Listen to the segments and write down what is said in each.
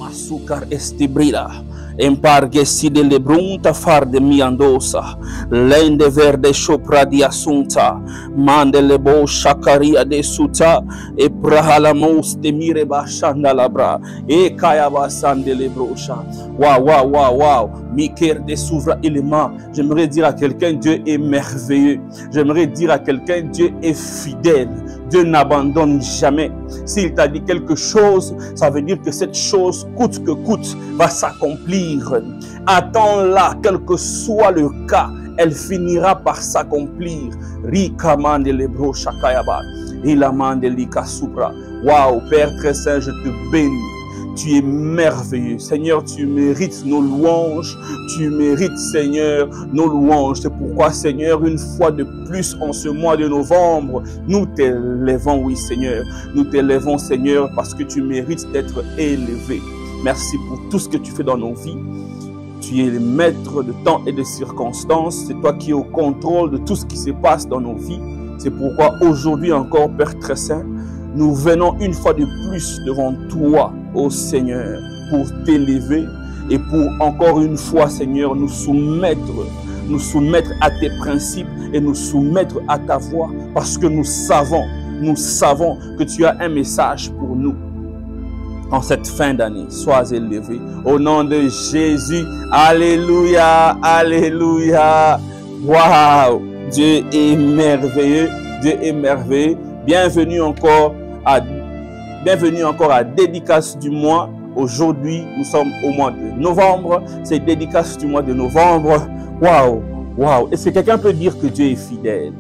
Masukar estibrida. Empargesi de lebrunta far de miandosa. Lende verde chopra di assunta. Mande lebo shakaria de suta. E prahalamos de mireba chandalabra. E kayaba sande lebrosha. Waouh, waouh, waouh, waouh. Miker de souverain élément. J'aimerais dire à quelqu'un, Dieu est merveilleux. J'aimerais dire à quelqu'un, Dieu est fidèle. Dieu n'abandonne jamais. S'il t'a dit quelque chose, ça veut dire que cette chose, coûte que coûte, va s'accomplir. Attends-la, quel que soit le cas, elle finira par s'accomplir. Rikaman de lebro shakayaba. Ilaman de lika supra. Waouh, Père très saint, je te bénis. Tu es merveilleux. Seigneur, tu mérites nos louanges. Tu mérites, Seigneur, nos louanges. C'est pourquoi, Seigneur, une fois de plus en ce mois de novembre, nous t'élèvons, oui, Seigneur. Nous t'élèvons, Seigneur, parce que tu mérites d'être élevé. Merci pour tout ce que tu fais dans nos vies. Tu es le maître de temps et de circonstances. C'est toi qui es au contrôle de tout ce qui se passe dans nos vies. C'est pourquoi aujourd'hui encore, Père très saint, nous venons une fois de plus devant toi, ô Seigneur, pour t'élever et pour encore une fois, Seigneur, nous soumettre à tes principes et nous soumettre à ta voix, parce que nous savons que tu as un message pour nous. En cette fin d'année, sois élevé. Au nom de Jésus, alléluia, alléluia. Waouh, Dieu est merveilleux, Dieu est merveilleux. Bienvenue encore à Dédicace du mois. Aujourd'hui, nous sommes au mois de novembre. C'est Dédicace du mois de novembre. Waouh, waouh. Est-ce que quelqu'un peut dire que Dieu est fidèle?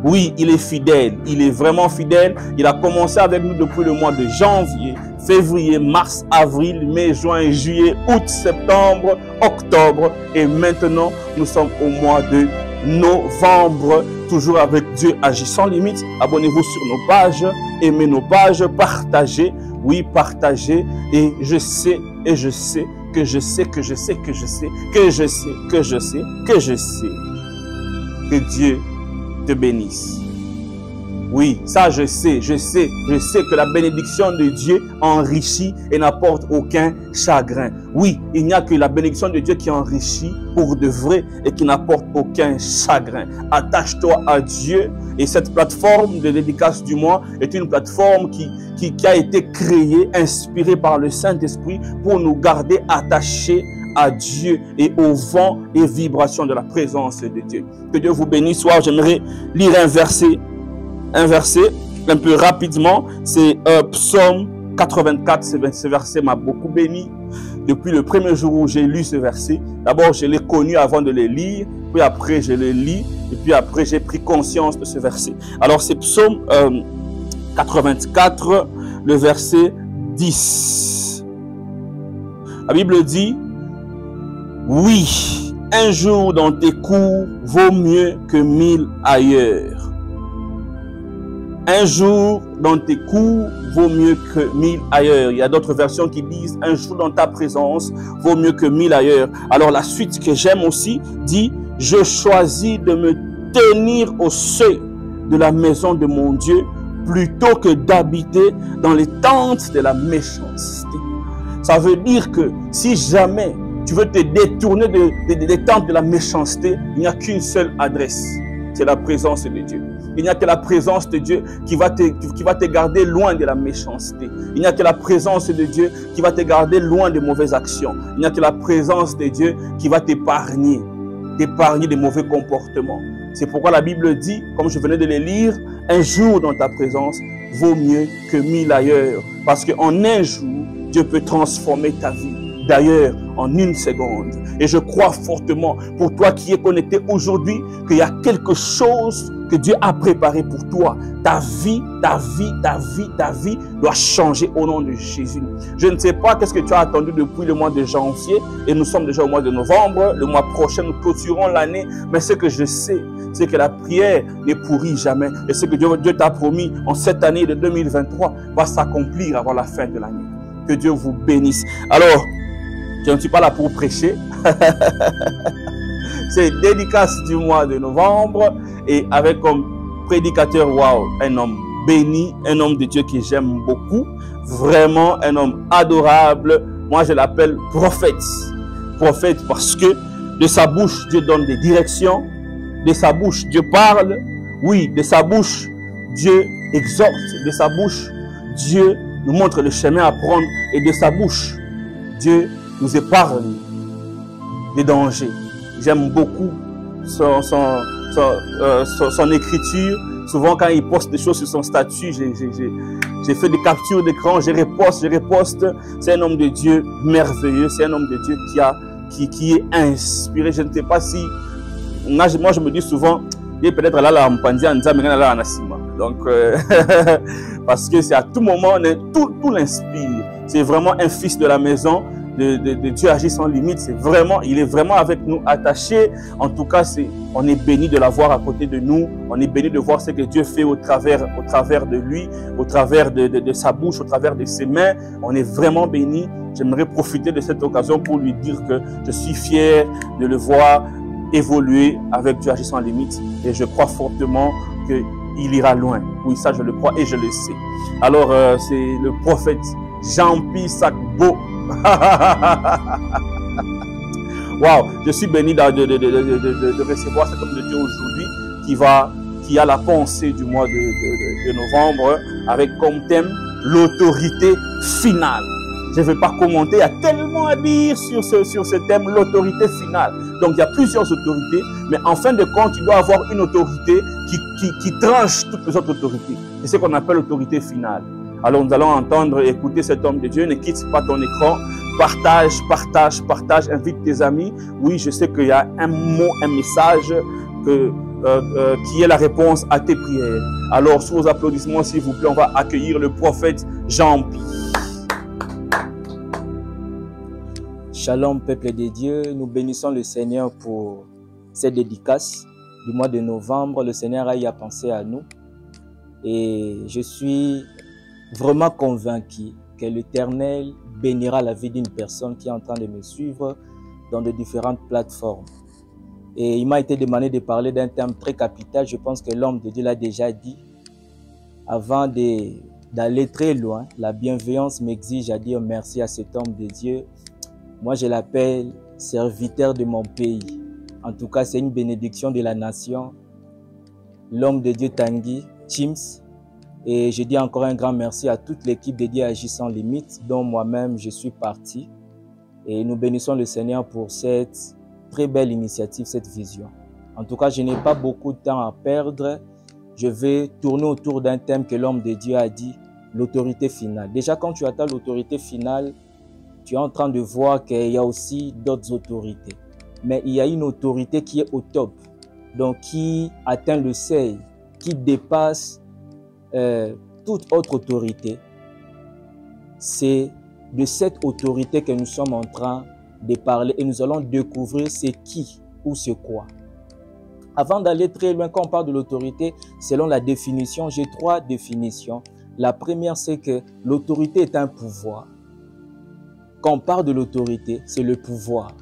Oui, il est fidèle. Il est vraiment fidèle. Il a commencé avec nous depuis le mois de janvier, février, mars, avril, mai, juin, juillet, août, septembre, octobre. Et maintenant, nous sommes au mois de novembre. Toujours avec Dieu agit sans limite. Abonnez-vous sur nos pages, aimez nos pages, partagez. Oui, partagez. Et je sais que Dieu te bénisse. Oui, ça je sais que la bénédiction de Dieu enrichit et n'apporte aucun chagrin. Oui, il n'y a que la bénédiction de Dieu qui enrichit pour de vrai et qui n'apporte aucun chagrin. Attache-toi à Dieu, et cette plateforme de Dédicace du mois est une plateforme qui a été créée, inspirée par le Saint-Esprit pour nous garder attachés à Dieu et au vent et vibrations de la présence de Dieu. Que Dieu vous bénisse. Soir, j'aimerais lire un verset un peu rapidement. C'est Psaume 84. Ce verset m'a beaucoup béni. Depuis le premier jour où j'ai lu ce verset, d'abord je l'ai connu avant de le lire, puis après je le lis, et puis après j'ai pris conscience de ce verset. Alors c'est Psaume 84, le verset 10. La Bible dit: oui, un jour dans tes cours vaut mieux que 1000 ailleurs. Un jour dans tes cours vaut mieux que 1000 ailleurs. Il y a d'autres versions qui disent: un jour dans ta présence vaut mieux que 1000 ailleurs. Alors la suite que j'aime aussi dit: je choisis de me tenir au seuil de la maison de mon Dieu plutôt que d'habiter dans les tentes de la méchanceté. Ça veut dire que si jamais tu veux te détourner des tentes de la méchanceté, il n'y a qu'une seule adresse, c'est la présence de Dieu. Il n'y a que la présence de Dieu qui va te garder loin de la méchanceté. Il n'y a que la présence de Dieu qui va te garder loin des mauvaises actions. Il n'y a que la présence de Dieu qui va t'épargner des mauvais comportements. C'est pourquoi la Bible dit, comme je venais de le lire, un jour dans ta présence vaut mieux que 1000 ailleurs. Parce qu'en un jour, Dieu peut transformer ta vie. D'ailleurs, en une seconde. Et je crois fortement pour toi qui es connecté aujourd'hui qu'il y a quelque chose que Dieu a préparé pour toi. Ta vie doit changer au nom de Jésus. Je ne sais pas qu'est-ce que tu as attendu depuis le mois de janvier et nous sommes déjà au mois de novembre. Le mois prochain, nous clôturons l'année. Mais ce que je sais, c'est que la prière ne pourrit jamais. Et ce que Dieu t'a promis en cette année de 2023 va s'accomplir avant la fin de l'année. Que Dieu vous bénisse. Alors, je ne suis pas là pour prêcher. C'est Dédicace du mois de novembre. Et avec comme prédicateur, waouh, un homme béni, un homme de Dieu que j'aime beaucoup, vraiment un homme adorable. Moi, je l'appelle prophète. Prophète parce que de sa bouche, Dieu donne des directions, de sa bouche, Dieu parle, oui, de sa bouche, Dieu exhorte, de sa bouche, Dieu nous montre le chemin à prendre et de sa bouche, Dieu nous épargne des dangers. J'aime beaucoup son écriture. Souvent, quand il poste des choses sur son statut, j'ai fait des captures d'écran, je reposte. C'est un homme de Dieu merveilleux. C'est un homme de Dieu qui est inspiré. Je ne sais pas si... Moi, je me dis souvent, il est peut-être là, donc, parce que c'est à tout moment, tout l'inspire. C'est vraiment un fils de la maison. De Dieu agit sans limite, il est vraiment avec nous attaché. En tout cas, on est béni de l'avoir à côté de nous. On est béni de voir ce que Dieu fait au travers de lui, au travers de sa bouche, au travers de ses mains. On est vraiment béni. J'aimerais profiter de cette occasion pour lui dire que je suis fier de le voir évoluer avec Dieu agit sans limite. Et je crois fortement qu'il ira loin. Oui, ça je le crois et je le sais. Alors, c'est le prophète Jean-Pierre Sacbo. Wow, je suis béni de recevoir cet homme de Dieu aujourd'hui qui a la pensée du mois de novembre avec comme thème l'autorité finale. Je ne vais pas commenter, il y a tellement à dire sur ce thème, l'autorité finale. Donc il y a plusieurs autorités, mais en fin de compte, il doit avoir une autorité qui tranche toutes les autres autorités. C'est ce qu'on appelle l'autorité finale. Alors nous allons écouter cet homme de Dieu. Ne quitte pas ton écran. Partage. Invite tes amis. Oui, je sais qu'il y a un mot, un message qui est la réponse à tes prières. Alors, sous vos applaudissements, s'il vous plaît, on va accueillir le prophète Jean-Pierre. Shalom, peuple de Dieu. Nous bénissons le Seigneur pour cette dédicace du mois de novembre. Le Seigneur a y a pensé à nous. Et je suis vraiment convaincu que l'Éternel bénira la vie d'une personne qui est en train de me suivre dans de différentes plateformes. Et il m'a été demandé de parler d'un thème très capital. Je pense que l'homme de Dieu l'a déjà dit. Avant d'aller très loin, la bienveillance m'exige à dire merci à cet homme de Dieu. Moi, je l'appelle serviteur de mon pays. En tout cas, c'est une bénédiction de la nation. L'homme de Dieu Tanguy Chims. Et je dis encore un grand merci à toute l'équipe dédiée à Agir sans limite, dont moi-même je suis parti. Et nous bénissons le Seigneur pour cette très belle initiative, cette vision. En tout cas, je n'ai pas beaucoup de temps à perdre. Je vais tourner autour d'un thème que l'homme de Dieu a dit, l'autorité finale. Déjà, quand tu attends l'autorité finale, tu es en train de voir qu'il y a aussi d'autres autorités. Mais il y a une autorité qui est au top, donc qui atteint le seuil, qui dépasse toute autre autorité. C'est de cette autorité que nous sommes en train de parler et nous allons découvrir c'est qui ou c'est quoi. Avant d'aller très loin, quand on parle de l'autorité, selon la définition, j'ai 3 définitions. La première, c'est que l'autorité est un pouvoir. Quand on parle de l'autorité, c'est le pouvoir.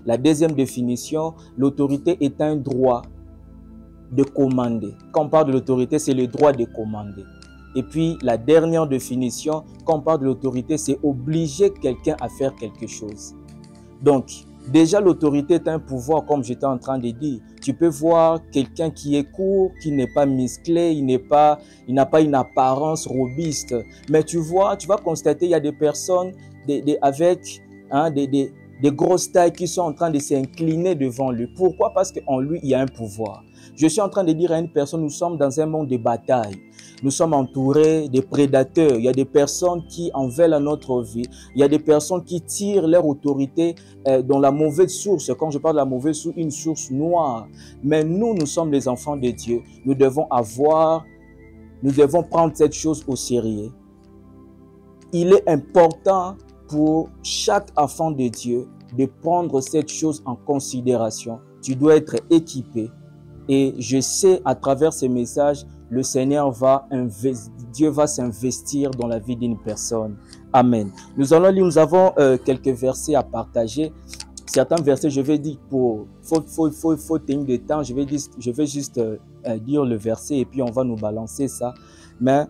La deuxième définition, l'autorité est un droit de commander. Quand on parle de l'autorité, c'est le droit de commander. Et puis, la dernière définition, quand on parle de l'autorité, c'est obliger quelqu'un à faire quelque chose. Donc, déjà, l'autorité est un pouvoir, comme j'étais en train de dire. Tu peux voir quelqu'un qui est court, qui n'est pas musclé, il n'a pas une apparence robuste. Mais tu vas constater, il y a des personnes avec des grosses tailles qui sont en train de s'incliner devant lui. Pourquoi? Parce qu'en lui, il y a un pouvoir. Je suis en train de dire à une personne, nous sommes dans un monde de bataille. Nous sommes entourés de prédateurs. Il y a des personnes qui en veulent à notre vie. Il y a des personnes qui tirent leur autorité dans la mauvaise source. Quand je parle de la mauvaise source, une source noire. Mais nous sommes les enfants de Dieu. Nous devons prendre cette chose au sérieux. Il est important pour chaque enfant de Dieu de prendre cette chose en considération. Tu dois être équipé. Et je sais, à travers ces messages, le Seigneur Dieu va s'investir dans la vie d'une personne. Amen. Nous allons lire, nous avons quelques versets à partager. certains versets, je vais dire, faut tenir de temps, je vais juste dire le verset et puis on va nous balancer ça. Mais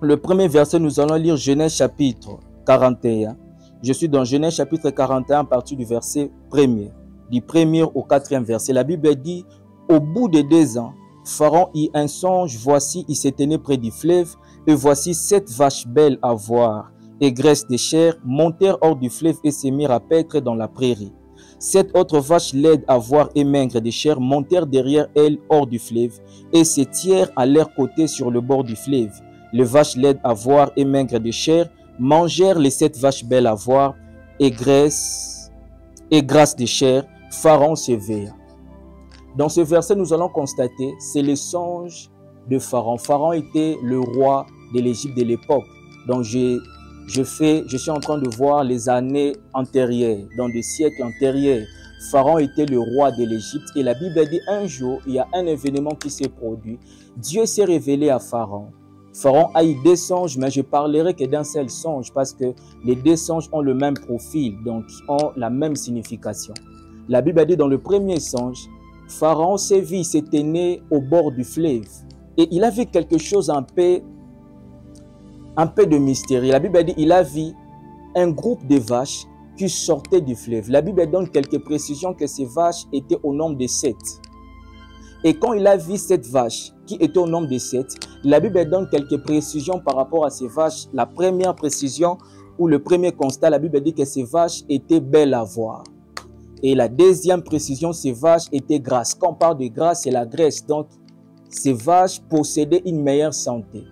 le premier verset, nous allons lire Genèse chapitre 41. Je suis dans Genèse chapitre 41 à partir du verset 1er, du 1er au 4e verset. La Bible dit, au bout de 2 ans, Pharaon eut un songe, voici, il s'était né près du fleuve, et voici 7 vaches belles à voir, et graisses de chair, montèrent hors du fleuve et se mirent à paître dans la prairie. 7 autres vaches laides à voir et maigres de chair montèrent derrière elles hors du fleuve, et se tirèrent à leur côté sur le bord du fleuve. Les vaches laides à voir et maigres de chair mangèrent les 7 vaches belles à voir et grasses de chair. Pharaon s'éveilla. Dans ce verset, nous allons constater, c'est le songe de Pharaon. Pharaon était le roi de l'Égypte de l'époque. Donc, je suis en train de voir les années antérieures, dans des siècles antérieurs. Pharaon était le roi de l'Égypte et la Bible dit un jour, il y a un événement qui s'est produit. Dieu s'est révélé à Pharaon. Pharaon a eu 2 songes, mais je parlerai que d'un seul songe parce que les 2 songes ont le même profil, donc ont la même signification. La Bible dit dans le premier songe, Pharaon s'est vu, il s'était né au bord du fleuve et il a vu quelque chose un peu de mystérieux. La Bible dit il a vu un groupe de vaches qui sortaient du fleuve. La Bible donne quelques précisions que ces vaches étaient au nombre de 7. Et quand il a vu cette vache qui était au nombre de 7, la Bible donne quelques précisions par rapport à ces vaches. La première précision ou le premier constat, la Bible dit que ces vaches étaient belles à voir. Et la deuxième précision, ces vaches étaient grasses. Quand on parle de grasse, c'est la graisse. Donc, ces vaches possédaient une meilleure santé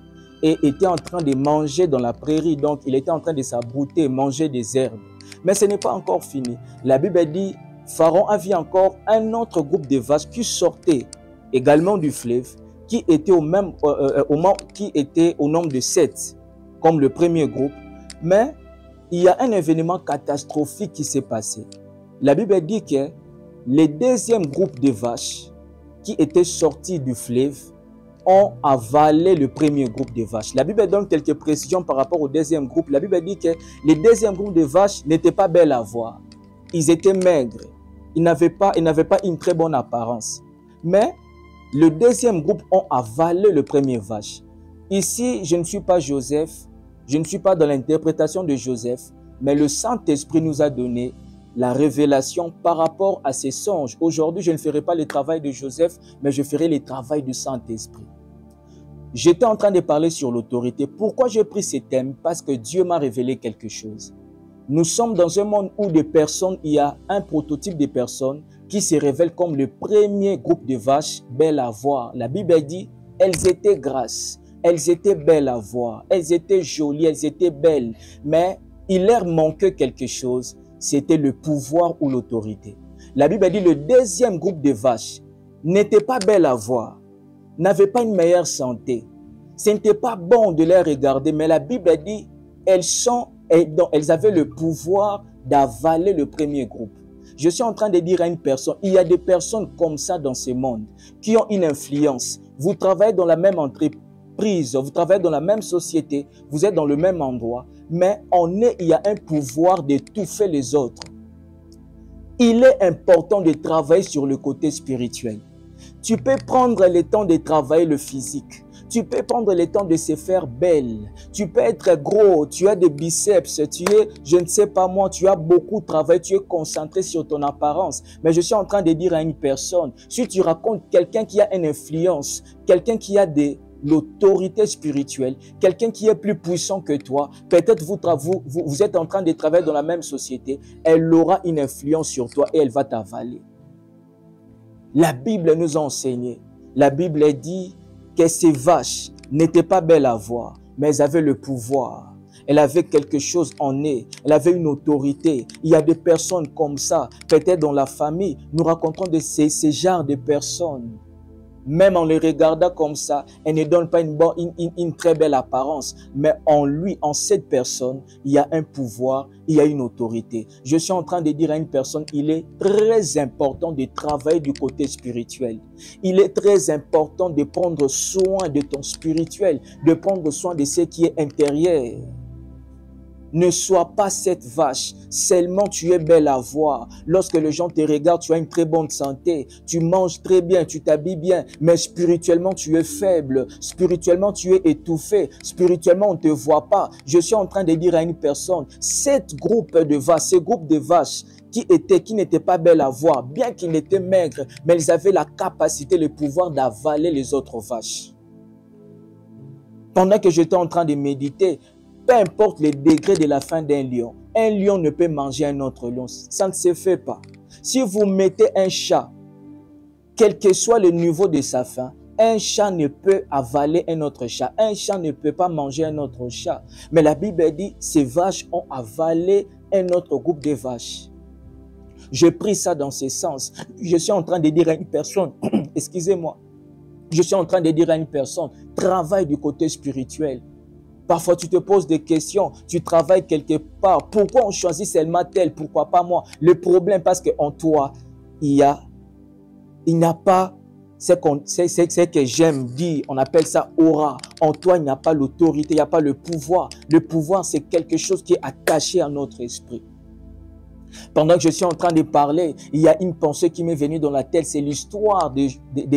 et étaient en train de manger dans la prairie. Donc, il était en train de s'abrouter, manger des herbes. Mais ce n'est pas encore fini. La Bible dit, Pharaon a vu encore un autre groupe de vaches qui sortaient également du fleuve, qui était au nombre de 7, comme le premier groupe. Mais il y a un événement catastrophique qui s'est passé. La Bible dit que le deuxième groupe de vaches qui étaient sortis du fleuve ont avalé le premier groupe de vaches. La Bible donne quelques précisions par rapport au deuxième groupe. La Bible dit que le deuxième groupe de vaches n'était pas belles à voir. Ils étaient maigres. Ils n'avaient pas une très bonne apparence. Mais le deuxième groupe ont avalé le premier vache. Ici, je ne suis pas Joseph. Je ne suis pas dans l'interprétation de Joseph. Mais le Saint-Esprit nous a donné la révélation par rapport à ces songes. Aujourd'hui, je ne ferai pas le travail de Joseph, mais je ferai le travail du Saint-Esprit. J'étais en train de parler sur l'autorité. Pourquoi j'ai pris ce thème? Parce que Dieu m'a révélé quelque chose. Nous sommes dans un monde où il y a un prototype de personnes qui se révèlent comme le premier groupe de vaches belles à voir. La Bible dit, elles étaient grasses, elles étaient belles à voir, elles étaient jolies, elles étaient belles, mais il leur manquait quelque chose. C'était le pouvoir ou l'autorité. La Bible dit le deuxième groupe de vaches n'était pas belle à voir, n'avait pas une meilleure santé. Ce n'était pas bon de les regarder, mais la Bible dit elles avaient le pouvoir d'avaler le premier groupe. Je suis en train de dire à une personne, il y a des personnes comme ça dans ce monde qui ont une influence. Vous travaillez dans la même entreprise, vous travaillez dans la même société, vous êtes dans le même endroit, mais il y a un pouvoir d'étouffer les autres. Il est important de travailler sur le côté spirituel. Tu peux prendre le temps de travailler le physique. Tu peux prendre le temps de se faire belle. Tu peux être gros, tu as des biceps, je ne sais pas moi, tu as beaucoup de travail, tu es concentré sur ton apparence. Mais je suis en train de dire à une personne, si tu racontes quelqu'un qui a une influence, quelqu'un qui a l'autorité spirituelle, quelqu'un qui est plus puissant que toi, peut-être vous êtes en train de travailler dans la même société, elle aura une influence sur toi et elle va t'avaler. La Bible nous a enseigné, la Bible dit que ces vaches n'étaient pas belles à voir, mais elles avaient le pouvoir. Elle avait quelque chose en elle, elle avait une autorité. Il y a des personnes comme ça, peut-être dans la famille, nous racontons de ces genres de personnes. Même en les regardant comme ça, elle ne donne pas une très belle apparence. Mais en lui, en cette personne, il y a un pouvoir, il y a une autorité. Je suis en train de dire à une personne, il est très important de travailler du côté spirituel. Il est très important de prendre soin de ton spirituel, de prendre soin de ce qui est intérieur. Ne sois pas cette vache, seulement tu es belle à voir. Lorsque les gens te regardent, tu as une très bonne santé, tu manges très bien, tu t'habilles bien, mais spirituellement tu es faible, spirituellement tu es étouffé, spirituellement on ne te voit pas. Je suis en train de dire à une personne, ce groupe de vaches qui n'étaient pas belles à voir, bien qu'ils étaient maigres, mais ils avaient la capacité, le pouvoir d'avaler les autres vaches. Pendant que j'étais en train de méditer, peu importe le degré de la faim d'un lion ne peut manger un autre lion. Ça ne se fait pas. Si vous mettez un chat, quel que soit le niveau de sa faim, un chat ne peut avaler un autre chat. Un chat ne peut pas manger un autre chat. Mais la Bible dit, ces vaches ont avalé un autre groupe de vaches. J'ai pris ça dans ce sens. Je suis en train de dire à une personne, excusez-moi, je suis en train de dire à une personne, travaille du côté spirituel. Parfois, tu te poses des questions, tu travailles quelque part. Pourquoi on choisit seulement tel, pourquoi pas moi? Le problème, parce qu'en toi, il n'y a pas, c'est que j'aime dire, on appelle ça aura. En toi, il n'y a pas l'autorité, il n'y a pas le pouvoir. Le pouvoir, c'est quelque chose qui est attaché à notre esprit. Pendant que je suis en train de parler, il y a une pensée qui m'est venue dans la tête, c'est l'histoire de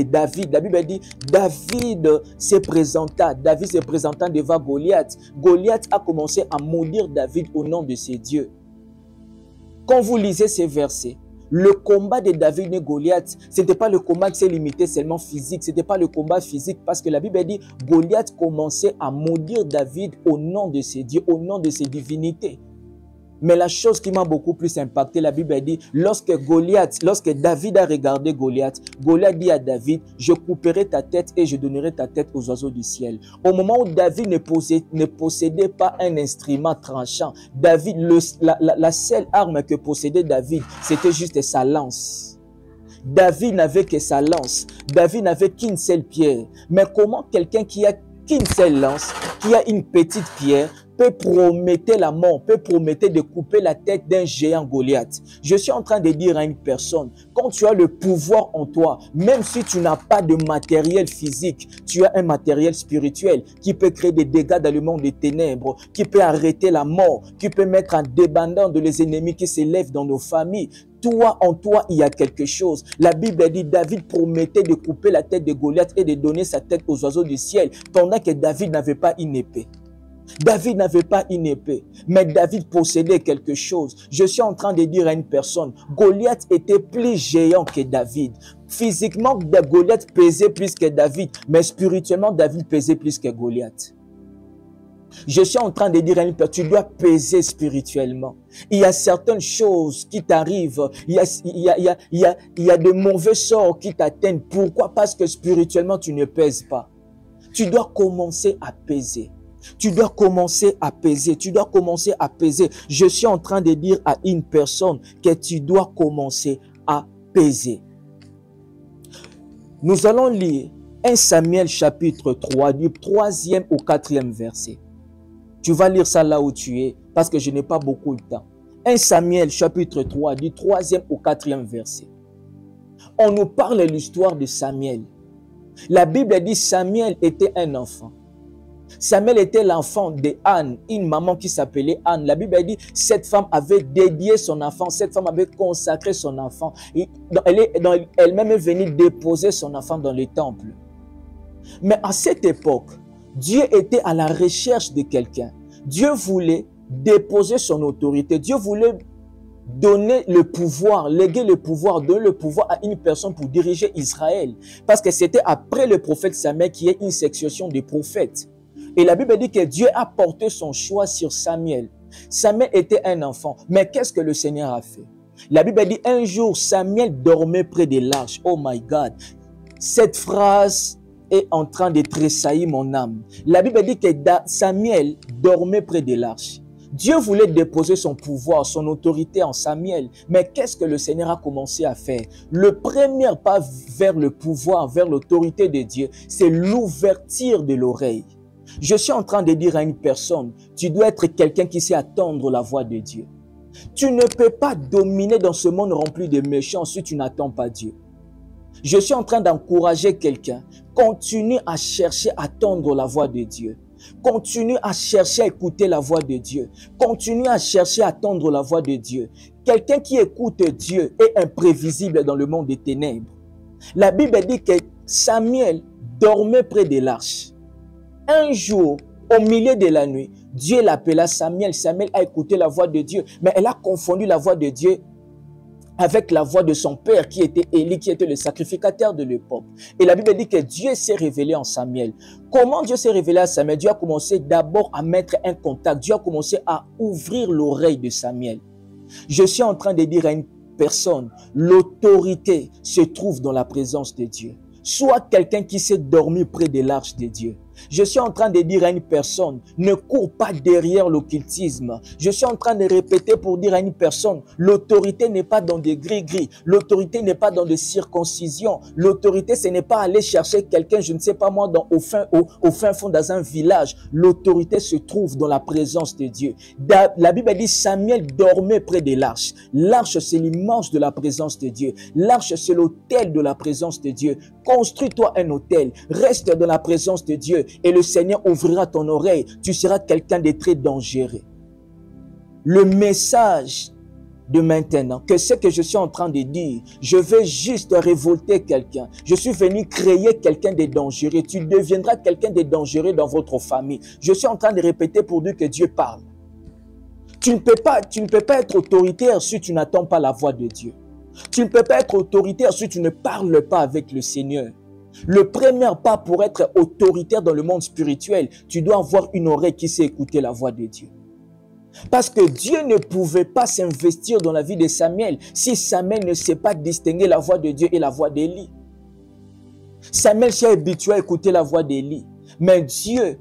David. La Bible dit, David se présenta devant Goliath. Goliath a commencé à maudire David au nom de ses dieux. Quand vous lisez ces versets, le combat de David et Goliath, ce n'était pas le combat qui s'est limité seulement physique, ce n'était pas le combat physique, parce que la Bible dit, Goliath commençait à maudire David au nom de ses dieux, au nom de ses divinités. Mais la chose qui m'a beaucoup plus impacté, la Bible dit, lorsque David a regardé Goliath, Goliath dit à David, je couperai ta tête et je donnerai ta tête aux oiseaux du ciel. Au moment où David ne possédait pas un instrument tranchant, David, la seule arme que possédait David, c'était juste sa lance. David n'avait que sa lance. David n'avait qu'une seule pierre. Mais comment quelqu'un qui a qu'une seule lance, qui a une petite pierre, peut promettre la mort, peut promettre de couper la tête d'un géant Goliath? Je suis en train de dire à une personne, quand tu as le pouvoir en toi, même si tu n'as pas de matériel physique, tu as un matériel spirituel qui peut créer des dégâts dans le monde des ténèbres, qui peut arrêter la mort, qui peut mettre en débandade les ennemis qui s'élèvent dans nos familles. Toi, en toi, il y a quelque chose. La Bible dit, David promettait de couper la tête de Goliath et de donner sa tête aux oiseaux du ciel, pendant que David n'avait pas une épée. David n'avait pas une épée, mais David possédait quelque chose. Je suis en train de dire à une personne, Goliath était plus géant que David. Physiquement, Goliath pesait plus que David, mais spirituellement, David pesait plus que Goliath. Je suis en train de dire à une personne, tu dois peser spirituellement. Il y a certaines choses qui t'arrivent, il y a de mauvais sorts qui t'atteignent. Pourquoi? Parce que spirituellement, tu ne pèses pas. Tu dois commencer à peser. Tu dois commencer à peser. Tu dois commencer à peser. Je suis en train de dire à une personne que tu dois commencer à peser. Nous allons lire 1 Samuel chapitre 3, du 3e au 4e verset. Tu vas lire ça là où tu es, parce que je n'ai pas beaucoup de temps. 1 Samuel chapitre 3, du 3e au 4e verset. On nous parle de l'histoire de Samuel. La Bible dit Samuel était un enfant. Samuel était l'enfant de Anne, une maman qui s'appelait Anne. La Bible dit cette femme avait dédié son enfant, cette femme avait consacré son enfant. Elle-même est venue déposer son enfant dans le temple. Mais à cette époque, Dieu était à la recherche de quelqu'un. Dieu voulait déposer son autorité. Dieu voulait donner le pouvoir, léguer le pouvoir, donner le pouvoir à une personne pour diriger Israël. Parce que c'était après le prophète Samuel qu'il y a une succession de prophètes. Et la Bible dit que Dieu a porté son choix sur Samuel. Samuel était un enfant. Mais qu'est-ce que le Seigneur a fait? La Bible dit un jour, Samuel dormait près de l'arche. Oh my God! Cette phrase est en train de tressaillir mon âme. La Bible dit que Samuel dormait près de l'arche. Dieu voulait déposer son pouvoir, son autorité en Samuel. Mais qu'est-ce que le Seigneur a commencé à faire? Le premier pas vers le pouvoir, vers l'autorité de Dieu, c'est l'ouverture de l'oreille. Je suis en train de dire à une personne, tu dois être quelqu'un qui sait attendre la voix de Dieu. Tu ne peux pas dominer dans ce monde rempli de méchants si tu n'attends pas Dieu. Je suis en train d'encourager quelqu'un. Continue à chercher à attendre la voix de Dieu. Continue à chercher à écouter la voix de Dieu. Continue à chercher à attendre la voix de Dieu. Quelqu'un qui écoute Dieu est imprévisible dans le monde des ténèbres. La Bible dit que Samuel dormait près de l'arche. Un jour, au milieu de la nuit, Dieu l'appela Samuel. Samuel a écouté la voix de Dieu, mais elle a confondu la voix de Dieu avec la voix de son père qui était Élie, qui était le sacrificateur de l'époque. Et la Bible dit que Dieu s'est révélé en Samuel. Comment Dieu s'est révélé à Samuel? Dieu a commencé d'abord à mettre un contact. Dieu a commencé à ouvrir l'oreille de Samuel. Je suis en train de dire à une personne, l'autorité se trouve dans la présence de Dieu. Sois quelqu'un qui s'est dormi près de l'arche de Dieu. Je suis en train de dire à une personne, ne cours pas derrière l'occultisme. Je suis en train de répéter pour dire à une personne, l'autorité n'est pas dans des gris-gris. L'autorité n'est pas dans des circoncisions. L'autorité, ce n'est pas aller chercher quelqu'un, je ne sais pas moi, au fin fond dans un village. L'autorité se trouve dans la présence de Dieu. La Bible dit, Samuel dormait près de l'arche. L'arche, c'est l'image de la présence de Dieu. L'arche, c'est l'autel de la présence de Dieu. Construis-toi un autel. Reste dans la présence de Dieu. Et le Seigneur ouvrira ton oreille. Tu seras quelqu'un de très dangereux. Le message de maintenant, que ce que je suis en train de dire, je veux juste révolter quelqu'un. Je suis venu créer quelqu'un de dangereux. Tu deviendras quelqu'un de dangereux dans votre famille. Je suis en train de répéter pour dire que Dieu parle. Tu ne peux pas être autoritaire si tu n'attends pas la voix de Dieu. Tu ne peux pas être autoritaire si tu ne parles pas avec le Seigneur. Le premier pas pour être autoritaire dans le monde spirituel, tu dois avoir une oreille qui sait écouter la voix de Dieu. Parce que Dieu ne pouvait pas s'investir dans la vie de Samuel si Samuel ne sait pas distinguer la voix de Dieu et la voix d'Élie. Samuel s'est habitué à écouter la voix d'Élie, mais Dieu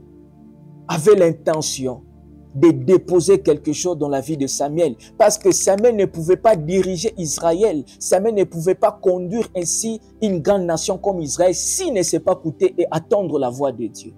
avait l'intention de déposer quelque chose dans la vie de Samuel. Parce que Samuel ne pouvait pas diriger Israël. Samuel ne pouvait pas conduire ainsi une grande nation comme Israël s'il ne sait pas écouter et attendre la voix de Dieu.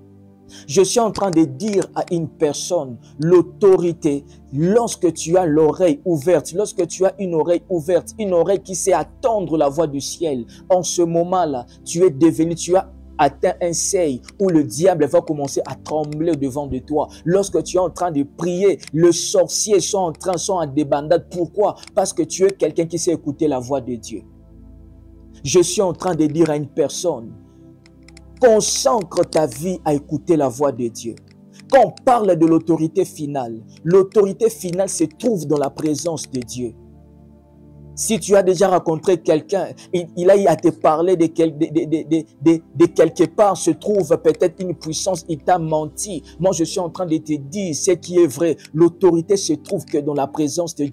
Je suis en train de dire à une personne, l'autorité, lorsque tu as l'oreille ouverte, lorsque tu as une oreille ouverte, une oreille qui sait attendre la voix du ciel, en ce moment-là, tu as atteint un seuil où le diable va commencer à trembler devant de toi. Lorsque tu es en train de prier, les sorciers sont en débandade. Pourquoi? Parce que tu es quelqu'un qui sait écouter la voix de Dieu. Je suis en train de dire à une personne, consacre ta vie à écouter la voix de Dieu. Quand on parle de l'autorité finale se trouve dans la présence de Dieu. Si tu as déjà rencontré quelqu'un, il a à te parler de quelque part se trouve peut-être une puissance, il t'a menti. Moi, je suis en train de te dire ce qui est vrai. L'autorité se trouve que dans la présence de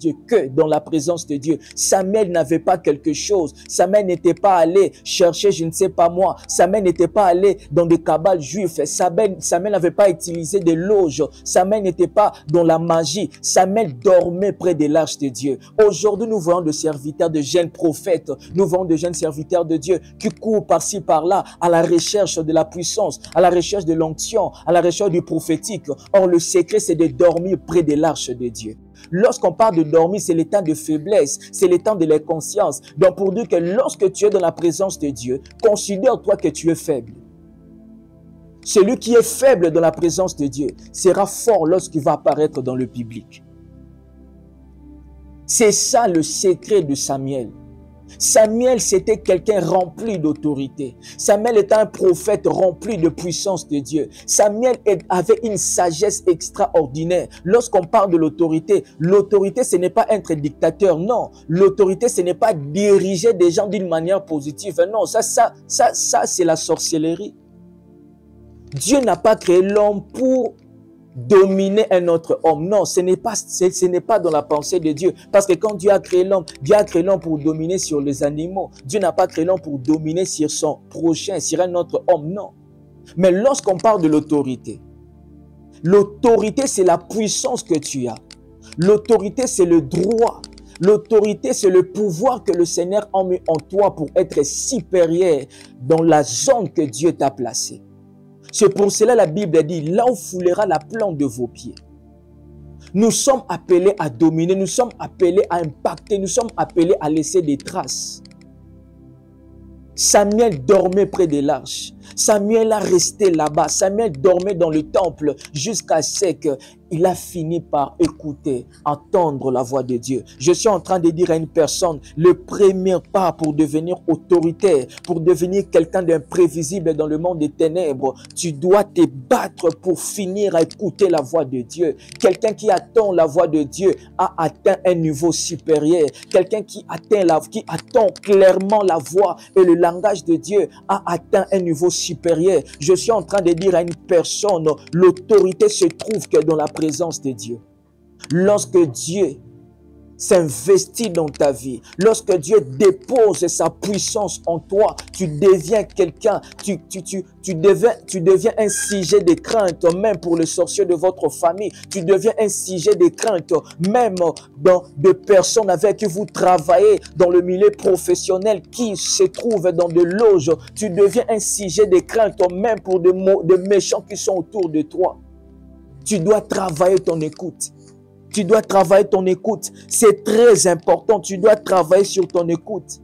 Dieu, Samuel n'avait pas quelque chose. Samuel n'était pas allé chercher, je ne sais pas moi. Samuel n'était pas allé dans des cabales juifs. Samuel n'avait pas utilisé des loges. Samuel n'était pas dans la magie. Samuel dormait près de l'arche de Dieu. Aujourd'hui, nous voyons de serviteurs, de jeunes prophètes, nous voyons de jeunes serviteurs de Dieu qui courent par-ci par-là à la recherche de la puissance, à la recherche de l'onction, à la recherche du prophétique. Or, le secret, c'est de dormir près de l'arche de Dieu. Lorsqu'on parle de dormir, c'est l'état de faiblesse, c'est l'état de l'inconscience. Donc, pour dire que lorsque tu es dans la présence de Dieu, considère-toi que tu es faible. Celui qui est faible dans la présence de Dieu sera fort lorsqu'il va apparaître dans le public. C'est ça le secret de Samuel. Samuel, c'était quelqu'un rempli d'autorité. Samuel était un prophète rempli de puissance de Dieu. Samuel avait une sagesse extraordinaire. Lorsqu'on parle de l'autorité, ce n'est pas être dictateur, non. L'autorité, ce n'est pas diriger des gens d'une manière positive. Non, ça c'est la sorcellerie. Dieu n'a pas créé l'homme pour dominer un autre homme. Non, ce n'est pas dans la pensée de Dieu. Parce que quand Dieu a créé l'homme pour dominer sur les animaux. Dieu n'a pas créé l'homme pour dominer sur son prochain, sur un autre homme. Non. Mais lorsqu'on parle de l'autorité, c'est la puissance que tu as. L'autorité, c'est le droit. L'autorité, c'est le pouvoir que le Seigneur a mis en toi pour être supérieur dans la zone que Dieu t'a placée. C'est pour cela la Bible dit, là où foulera la plante de vos pieds. Nous sommes appelés à dominer, nous sommes appelés à impacter, nous sommes appelés à laisser des traces. Samuel dormait près de l'arche. Samuel a resté là-bas. Samuel dormait dans le temple jusqu'à ce qu'il a fini par écouter, entendre la voix de Dieu. Je suis en train de dire à une personne, le premier pas pour devenir autoritaire, pour devenir quelqu'un d'imprévisible dans le monde des ténèbres, tu dois te battre pour finir à écouter la voix de Dieu. Quelqu'un qui attend la voix de Dieu a atteint un niveau supérieur. Quelqu'un qui attend clairement la voix et le langage de Dieu a atteint un niveau supérieur. Je suis en train de dire à une personne, l'autorité se trouve que dans la présence de Dieu. Lorsque Dieu s'investit dans ta vie, lorsque Dieu dépose sa puissance en toi, tu deviens quelqu'un, tu deviens un sujet de crainte, même pour le sorcier de votre famille. Tu deviens un sujet de crainte, même dans des personnes avec qui vous travaillez dans le milieu professionnel qui se trouvent dans des loges. Tu deviens un sujet de crainte, même pour des méchants qui sont autour de toi. Tu dois travailler ton écoute. Tu dois travailler ton écoute. C'est très important. Tu dois travailler sur ton écoute.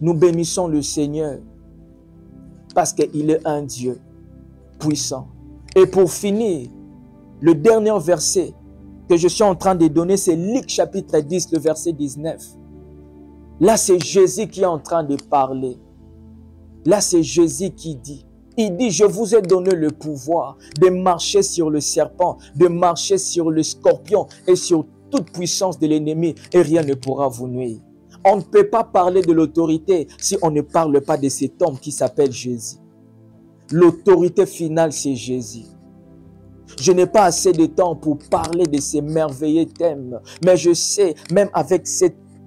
Nous bénissons le Seigneur parce qu'il est un Dieu puissant. Et pour finir, le dernier verset que je suis en train de donner, c'est Luc chapitre 10, le verset 19. Là, c'est Jésus qui est en train de parler. Là, c'est Jésus qui dit. Il dit, je vous ai donné le pouvoir de marcher sur le serpent, de marcher sur le scorpion et sur toute puissance de l'ennemi et rien ne pourra vous nuire. On ne peut pas parler de l'autorité si on ne parle pas de cet homme qui s'appelle Jésus. L'autorité finale, c'est Jésus. Je n'ai pas assez de temps pour parler de ces merveilleux thèmes, mais je sais, même avec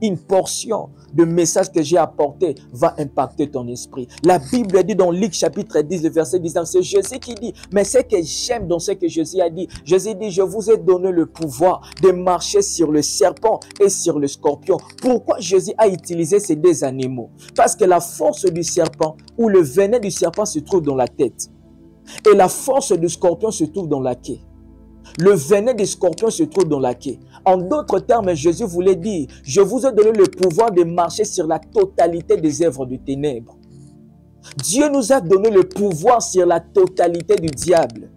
une portion de message que j'ai apporté va impacter ton esprit. La Bible dit dans Luc chapitre 10, le verset 19, c'est Jésus qui dit, mais ce que j'aime dans ce que Jésus a dit, Jésus dit, je vous ai donné le pouvoir de marcher sur le serpent et sur le scorpion. Pourquoi Jésus a utilisé ces deux animaux? Parce que la force du serpent ou le venin du serpent se trouve dans la tête. Et la force du scorpion se trouve dans la queue. Le venin du scorpion se trouve dans la queue. En d'autres termes, Jésus voulait dire, je vous ai donné le pouvoir de marcher sur la totalité des œuvres du ténèbres. Dieu nous a donné le pouvoir sur la totalité du diable.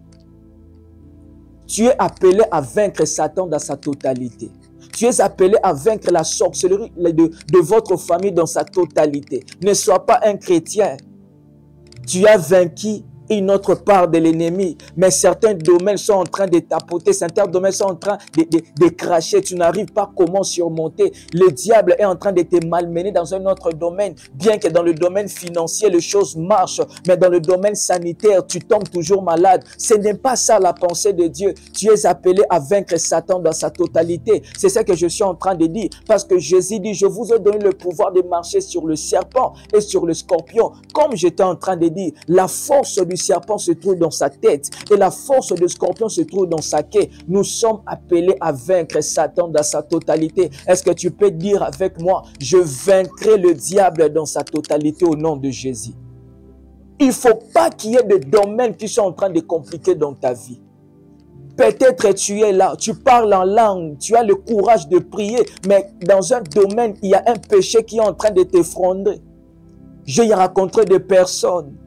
Tu es appelé à vaincre Satan dans sa totalité. Tu es appelé à vaincre la sorcellerie de votre famille dans sa totalité. Ne sois pas un chrétien. Tu as vaincu une autre part de l'ennemi, mais certains domaines sont en train de tapoter, certains domaines sont en train de cracher, tu n'arrives pas comment surmonter. Le diable est en train de te malmener dans un autre domaine, bien que dans le domaine financier, les choses marchent, mais dans le domaine sanitaire, tu tombes toujours malade. Ce n'est pas ça la pensée de Dieu. Tu es appelé à vaincre Satan dans sa totalité. C'est ça que je suis en train de dire, parce que Jésus dit, je vous ai donné le pouvoir de marcher sur le serpent et sur le scorpion. Comme j'étais en train de dire, la force du serpent se trouve dans sa tête et la force du scorpion se trouve dans sa queue. Nous sommes appelés à vaincre Satan dans sa totalité. Est-ce que tu peux dire avec moi, je vaincrai le diable dans sa totalité au nom de Jésus? Il ne faut pas qu'il y ait des domaines qui sont en train de compliquer dans ta vie. Peut-être tu es là, tu parles en langue, tu as le courage de prier, mais dans un domaine, il y a un péché qui est en train de t'effondrer. J'ai rencontré des personnes.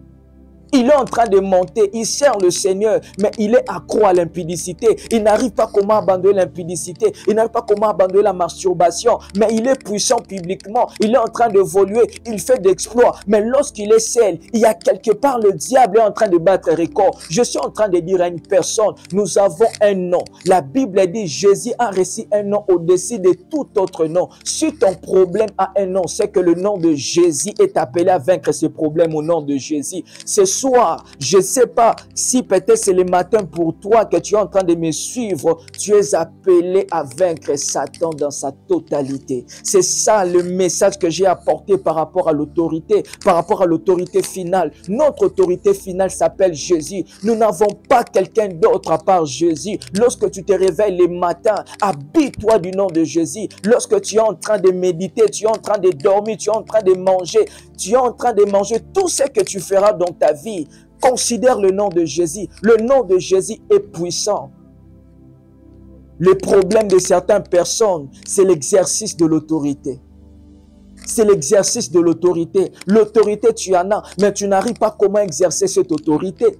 Il est en train de monter, il sert le Seigneur, mais il est accro à l'impudicité. Il n'arrive pas comment abandonner l'impudicité. Il n'arrive pas comment abandonner la masturbation. Mais il est puissant publiquement. Il est en train d'évoluer. Il fait d'exploits. Mais lorsqu'il est seul, il y a quelque part le diable est en train de battre record. Je suis en train de dire à une personne, nous avons un nom. La Bible dit, Jésus a reçu un nom au-dessus de tout autre nom. Si ton problème a un nom, c'est que le nom de Jésus est appelé à vaincre ce problème au nom de Jésus. Ce soir, je ne sais pas si peut-être c'est le matin pour toi que tu es en train de me suivre, tu es appelé à vaincre Satan dans sa totalité. C'est ça le message que j'ai apporté par rapport à l'autorité, par rapport à l'autorité finale. Notre autorité finale s'appelle Jésus. Nous n'avons pas quelqu'un d'autre à part Jésus. Lorsque tu te réveilles le matin, habille-toi du nom de Jésus. Lorsque tu es en train de méditer, tu es en train de dormir, tu es en train de manger, tu es en train de manger tout ce que tu feras dans ta vie. Considère le nom de Jésus. Le nom de Jésus est puissant. Le problème de certaines personnes, c'est l'exercice de l'autorité. C'est l'exercice de l'autorité. L'autorité, tu en as, mais tu n'arrives pas comment exercer cette autorité.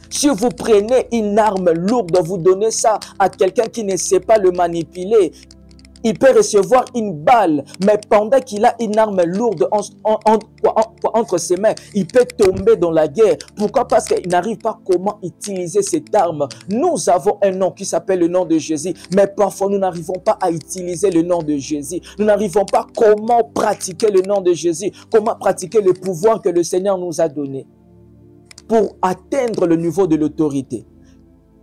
Si vous prenez une arme lourde, vous donnez ça à quelqu'un qui ne sait pas le manipuler, il peut recevoir une balle, mais pendant qu'il a une arme lourde entre ses mains, il peut tomber dans la guerre. Pourquoi? Parce qu'il n'arrive pas comment utiliser cette arme. Nous avons un nom qui s'appelle le nom de Jésus, mais parfois nous n'arrivons pas à utiliser le nom de Jésus. Nous n'arrivons pas comment pratiquer le nom de Jésus, comment pratiquer le pouvoir que le Seigneur nous a donné pour atteindre le niveau de l'autorité.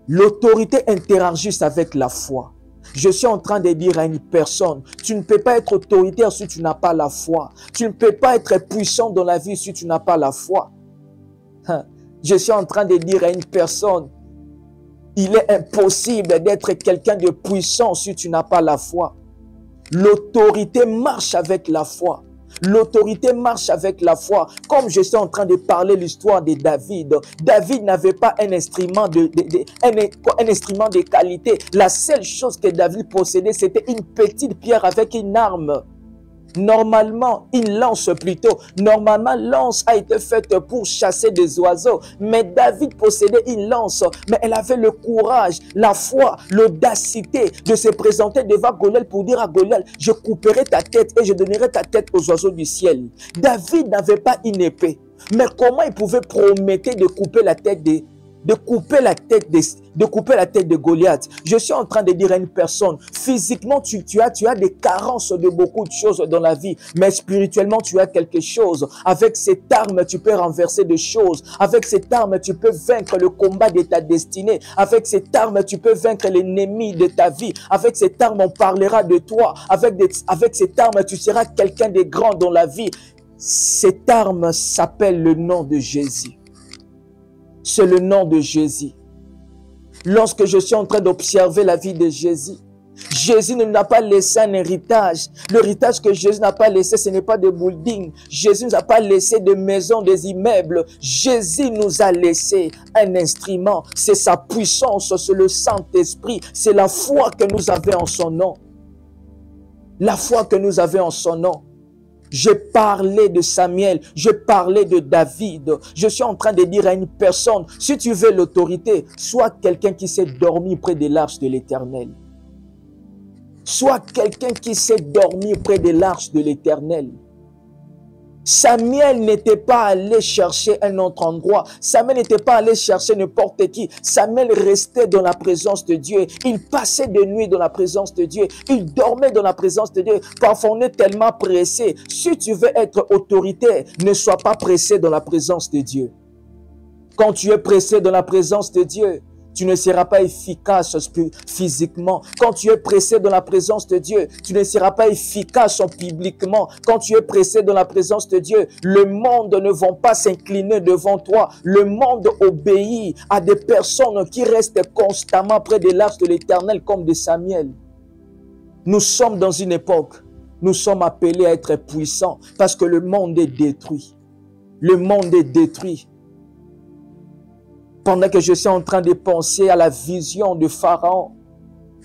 L'autorité interagit avec la foi. Je suis en train de dire à une personne, tu ne peux pas être autoritaire si tu n'as pas la foi. Tu ne peux pas être puissant dans la vie si tu n'as pas la foi. Je suis en train de dire à une personne, il est impossible d'être quelqu'un de puissant si tu n'as pas la foi. L'autorité marche avec la foi. L'autorité marche avec la foi. Comme je suis en train de parler l'histoire de David. David n'avait pas un instrument de qualité. La seule chose que David possédait, c'était une petite pierre avec une arme. Normalement, une lance plutôt. Normalement, lance a été faite pour chasser des oiseaux. Mais David possédait une lance. Mais elle avait le courage, la foi, l'audacité de se présenter devant Goliath pour dire à Goliath, je couperai ta tête et je donnerai ta tête aux oiseaux du ciel. David n'avait pas une épée. Mais comment il pouvait promettre de couper la tête de couper la tête de Goliath? Je suis en train de dire à une personne, physiquement tu as des carences de beaucoup de choses dans la vie, mais spirituellement tu as quelque chose. Avec cette arme tu peux renverser des choses. Avec cette arme tu peux vaincre le combat de ta destinée. Avec cette arme tu peux vaincre l'ennemi de ta vie. Avec cette arme on parlera de toi. Avec cette arme tu seras quelqu'un de grand dans la vie. Cette arme s'appelle le nom de Jésus. C'est le nom de Jésus. Lorsque je suis en train d'observer la vie de Jésus, Jésus ne nous a pas laissé un héritage. L'héritage que Jésus n'a pas laissé, ce n'est pas de building. Jésus ne nous a pas laissé de maisons, des immeubles. Jésus nous a laissé un instrument. C'est sa puissance, c'est le Saint-Esprit. C'est la foi que nous avons en son nom. La foi que nous avons en son nom. Je parlais de Samuel, je parlais de David. Je suis en train de dire à une personne, si tu veux l'autorité, sois quelqu'un qui s'est dormi près de l'arche de l'Éternel. Sois quelqu'un qui s'est dormi près de l'arche de l'Éternel. Samuel n'était pas allé chercher un autre endroit. Samuel n'était pas allé chercher n'importe qui. Samuel restait dans la présence de Dieu. Il passait de nuit dans la présence de Dieu. Il dormait dans la présence de Dieu. Parfois, on est tellement pressé. Si tu veux être autoritaire, ne sois pas pressé dans la présence de Dieu. Quand tu es pressé dans la présence de Dieu, tu ne seras pas efficace physiquement. Quand tu es pressé dans la présence de Dieu, tu ne seras pas efficace publiquement. Quand tu es pressé dans la présence de Dieu, le monde ne va pas s'incliner devant toi. Le monde obéit à des personnes qui restent constamment près de l'arche de l'Éternel comme de Samuel. Nous sommes dans une époque, nous sommes appelés à être puissants parce que le monde est détruit. Le monde est détruit. Pendant que je suis en train de penser à la vision de Pharaon,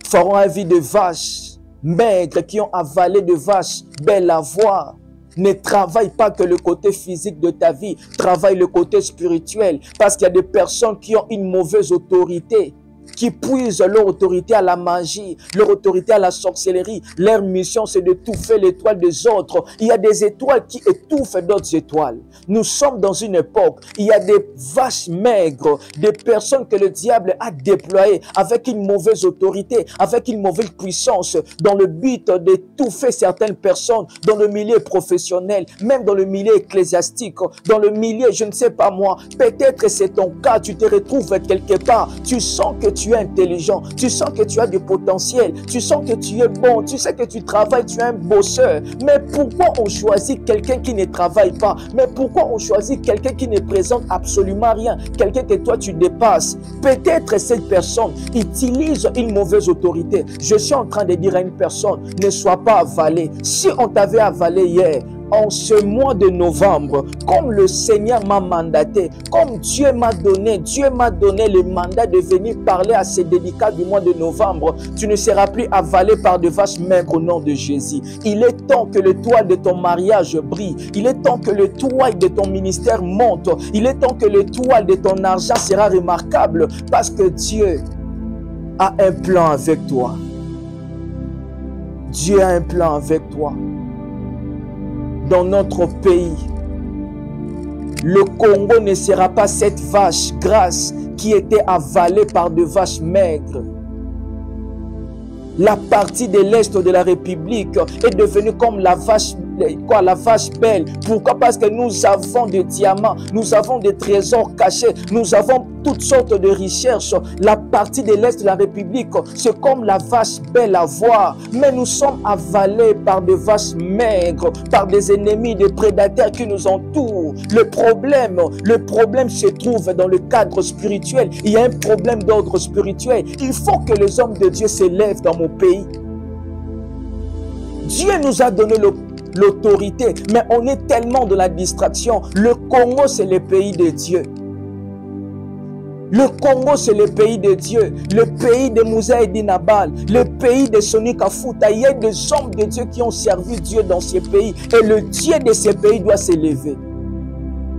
Pharaon a vu des vaches maigres qui ont avalé des vaches belles à voir. Ne travaille pas que le côté physique de ta vie, travaille le côté spirituel. Parce qu'il y a des personnes qui ont une mauvaise autorité, qui puisent leur autorité à la magie, leur autorité à la sorcellerie. Leur mission, c'est d'étouffer l'étoile des autres. Il y a des étoiles qui étouffent d'autres étoiles. Nous sommes dans une époque, il y a des vaches maigres, des personnes que le diable a déployées avec une mauvaise autorité, avec une mauvaise puissance, dans le but d'étouffer certaines personnes dans le milieu professionnel, même dans le milieu ecclésiastique, dans le milieu, je ne sais pas moi, peut-être c'est ton cas, tu te retrouves quelque part, tu sens que tu es intelligent, tu sens que tu as du potentiel, tu sens que tu es bon, tu sais que tu travailles, tu es un bosseur. Mais pourquoi on choisit quelqu'un qui ne travaille pas? Mais pourquoi on choisit quelqu'un qui ne présente absolument rien? Quelqu'un que toi tu dépasses. Peut-être cette personne utilise une mauvaise autorité. Je suis en train de dire à une personne, ne sois pas avalé. Si on t'avait avalé hier, en ce mois de novembre, comme le Seigneur m'a mandaté, comme Dieu m'a donné le mandat de venir parler à ces dédicats du mois de novembre, tu ne seras plus avalé par de vaches maigres au nom de Jésus. Il est temps que le toit de ton mariage brille. Il est temps que le toit de ton ministère monte. Il est temps que le toit de ton argent sera remarquable parce que Dieu a un plan avec toi. Dieu a un plan avec toi. Dans notre pays, le Congo ne sera pas cette vache grasse qui était avalée par de vaches maigres. La partie de l'Est de la République est devenue comme la vache belle. Pourquoi? Parce que nous avons des diamants, nous avons des trésors cachés, nous avons toutes sortes de recherches. La partie de l'Est de la République, c'est comme la vache belle à voir. Mais nous sommes avalés par des vaches maigres, par des ennemis, des prédateurs qui nous entourent. Le problème se trouve dans le cadre spirituel. Il y a un problème d'ordre spirituel. Il faut que les hommes de Dieu s'élèvent dans mon pays. Dieu nous a donné l'autorité, mais on est tellement de la distraction. Le Congo, c'est le pays de Dieu. Le Congo, c'est le pays de Dieu, le pays de Moussa et Dinabal, le pays de Soni Kafuta. Il y a des hommes de Dieu qui ont servi Dieu dans ces pays et le Dieu de ces pays doit s'élever.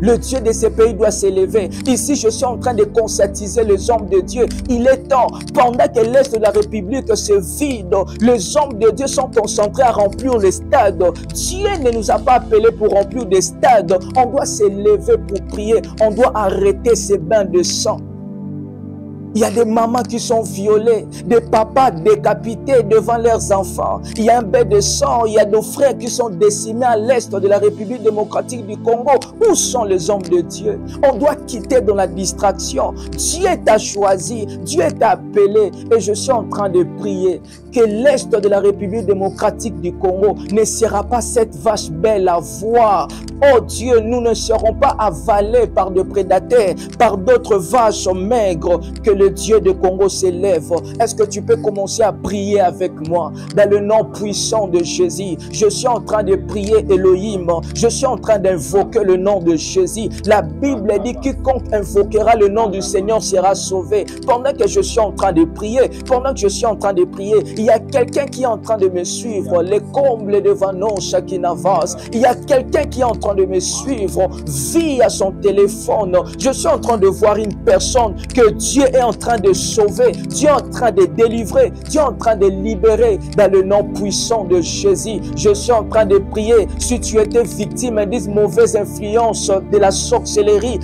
Le Dieu de ces pays doit s'élever. Ici, je suis en train de conscientiser les hommes de Dieu. Il est temps, pendant que l'Est de la République se vide, les hommes de Dieu sont concentrés à remplir les stades. Dieu ne nous a pas appelés pour remplir des stades. On doit s'élever pour prier. On doit arrêter ces bains de sang. Il y a des mamans qui sont violées, des papas décapités devant leurs enfants. Il y a un bain de sang, il y a nos frères qui sont décimés à l'est de la République démocratique du Congo. Où sont les hommes de Dieu? On doit quitter dans la distraction. Dieu t'a choisi, Dieu t'a appelé et je suis en train de prier que l'est de la République démocratique du Congo ne sera pas cette vache belle à voir. Oh Dieu, nous ne serons pas avalés par des prédateurs, par d'autres vaches maigres. Que le Dieu de Congo s'élève. Est-ce que tu peux commencer à prier avec moi dans le nom puissant de Jésus? Je suis en train de prier Elohim. Je suis en train d'invoquer le nom de Jésus. La Bible dit quiconque invoquera le nom du Seigneur sera sauvé. Pendant que je suis en train de prier, il y a quelqu'un qui est en train de me suivre. Les combles de Vanon Shakinavas. Il y a quelqu'un qui est en train de me suivre via son téléphone. Je suis en train de voir une personne que Dieu est en train de sauver, Dieu est en train de délivrer, Dieu est en train de libérer dans le nom puissant de Jésus. Je suis en train de prier. Si tu étais victime d'une mauvaise influence de la sorcellerie,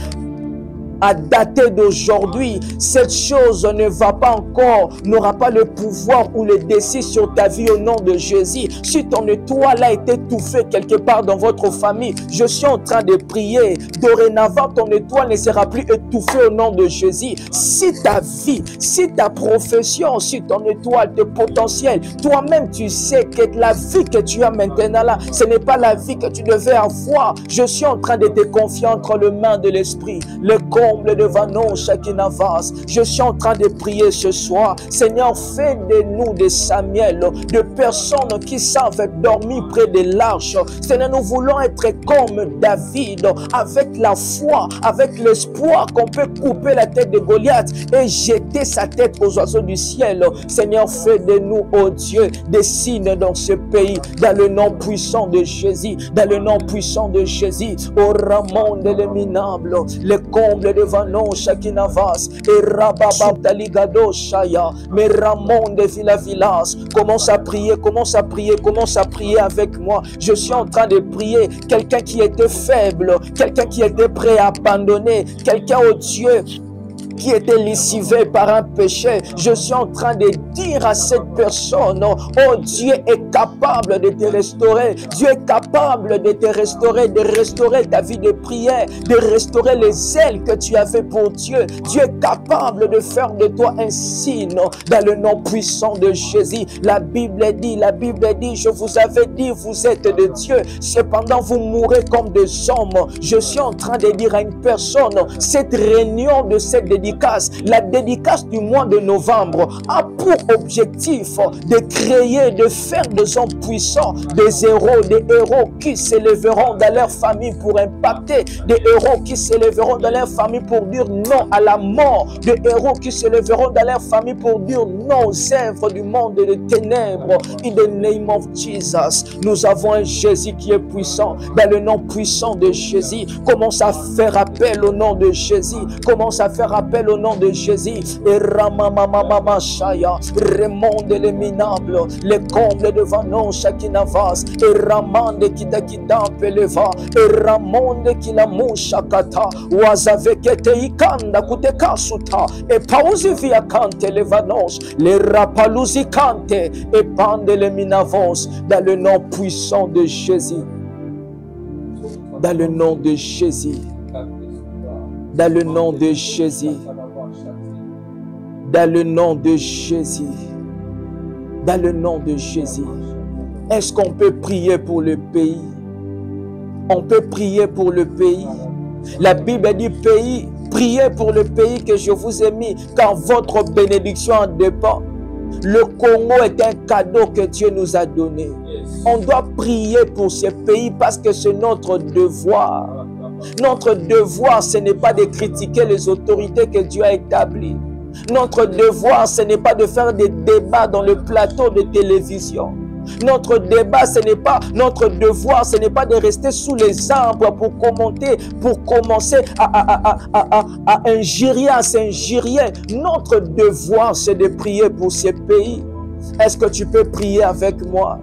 à dater d'aujourd'hui, cette chose ne va pas encore, n'aura pas le pouvoir ou le décès sur ta vie au nom de Jésus. Si ton étoile a été étouffée quelque part dans votre famille, je suis en train de prier. Dorénavant, ton étoile ne sera plus étouffée au nom de Jésus. Si ta vie, si ta profession, si ton étoile, tes potentiels, toi-même tu sais que la vie que tu as maintenant là, ce n'est pas la vie que tu devais avoir. Je suis en train de te confier entre les mains de l'Esprit. Le comble de Vanon Shakinavas. Je suis en train de prier ce soir. Seigneur, fais de nous des Samuel, de personnes qui savent dormir près de l'arche. Seigneur, nous voulons être comme David, avec la foi, avec l'espoir qu'on peut couper la tête de Goliath et jeter sa tête aux oiseaux du ciel. Seigneur, fais de nous, oh Dieu, des signes dans ce pays, dans le nom puissant de Jésus, dans le nom puissant de Jésus. Oh Ramon de l'éminable, le comble de Vanon Shakinavas et Rababa Taligado Shaya, mais Ramon de Villavilas. Commence à prier, commence à prier, commence à prier avec moi. Je suis en train de prier. Quelqu'un qui était faible, quelqu'un qui était prêt à abandonner, quelqu'un, oh Dieu, qui était lessivé par un péché. Je suis en train de dire à cette personne, oh Dieu est capable de te restaurer. Dieu est capable de te restaurer, de restaurer ta vie de prière, de restaurer les ailes que tu avais pour Dieu. Dieu est capable de faire de toi un signe dans le nom puissant de Jésus. La Bible dit, je vous avais dit, vous êtes de Dieu. Cependant, vous mourrez comme des hommes. Je suis en train de dire à une personne, cette réunion de cette dédicace, la dédicace du mois de novembre, a pour objectif de créer, de faire des hommes puissants, des héros qui s'élèveront dans leur famille pour impacter, des héros qui s'élèveront dans leur famille pour dire non à la mort, des héros qui s'élèveront dans leur famille pour dire non aux œuvres du monde de ténèbres. In the name of Jesus, nous avons un Jésus qui est puissant. Dans le nom puissant de Jésus, commence à faire appel au nom de Jésus. Commence à faire appel au nom de Jésus. Et Ramamamama Shaya, remonte les minables, les combles devant nous, chacun avance. Et Ramande kita peleva, et Ramonde kila mushakata, wazavekete ikanda kutekasuta, et pausi via kante levanos, les rapalusi kante, et pande les minavons, dans le nom puissant de Jésus. Dans le nom de Jésus. Dans le nom de Jésus. Dans le nom de Jésus. Dans le nom de Jésus. Est-ce qu'on peut prier pour le pays? On peut prier pour le pays. La Bible dit pays, priez pour le pays que je vous ai mis, car votre bénédiction en dépend. Le Congo est un cadeau que Dieu nous a donné. On doit prier pour ce pays parce que c'est notre devoir. Notre devoir, ce n'est pas de critiquer les autorités que Dieu a établies. Notre devoir, ce n'est pas de faire des débats dans le plateau de télévision. Notre débat, notre devoir, ce n'est pas de rester sous les arbres pour commenter, pour commencer à injurier, à s'injurier. Notre devoir, c'est de prier pour ces pays. Est-ce que tu peux prier avec moi?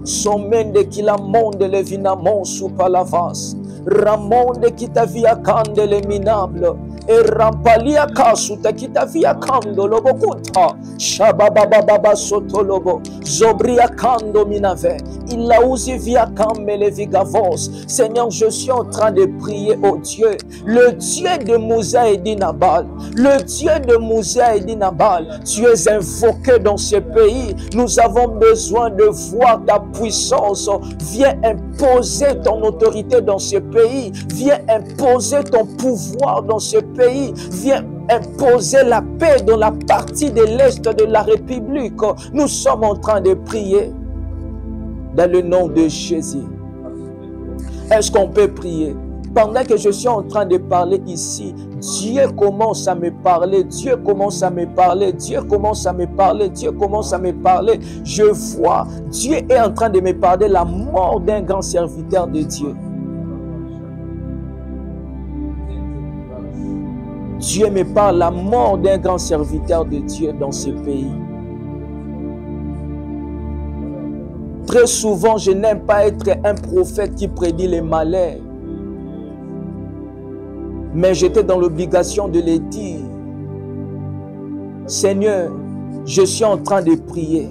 Somende kila monde le vinamon sous palavas. Ramonde kita via candele minable. E rampalia kasuta kita via candolo bokuta. Shababababa sotolobo. Zobria kando minave. Il a usé via camele vigavos. Seigneur, je suis en train de prier au Dieu. Le Dieu de Moussa et d'Inabal. Le Dieu de Moussa et d'Inabal. Tu es invoqué dans ce pays. Nous avons besoin de voir ta puissance. Viens imposer ton autorité dans ce pays. Viens imposer ton pouvoir dans ce pays. Viens imposer la paix dans la partie de l'Est de la République. Nous sommes en train de prier dans le nom de Jésus. Est-ce qu'on peut prier? Pendant que je suis en train de parler ici, Dieu commence à me parler, Dieu commence à me parler, Dieu commence à me parler, Dieu commence à me parler. Je vois, Dieu est en train de me parler la mort d'un grand serviteur de Dieu. Dieu me parle la mort d'un grand serviteur de Dieu dans ce pays. Très souvent, je n'aime pas être un prophète qui prédit les malheurs. Mais j'étais dans l'obligation de les dire. Seigneur, je suis en train de prier.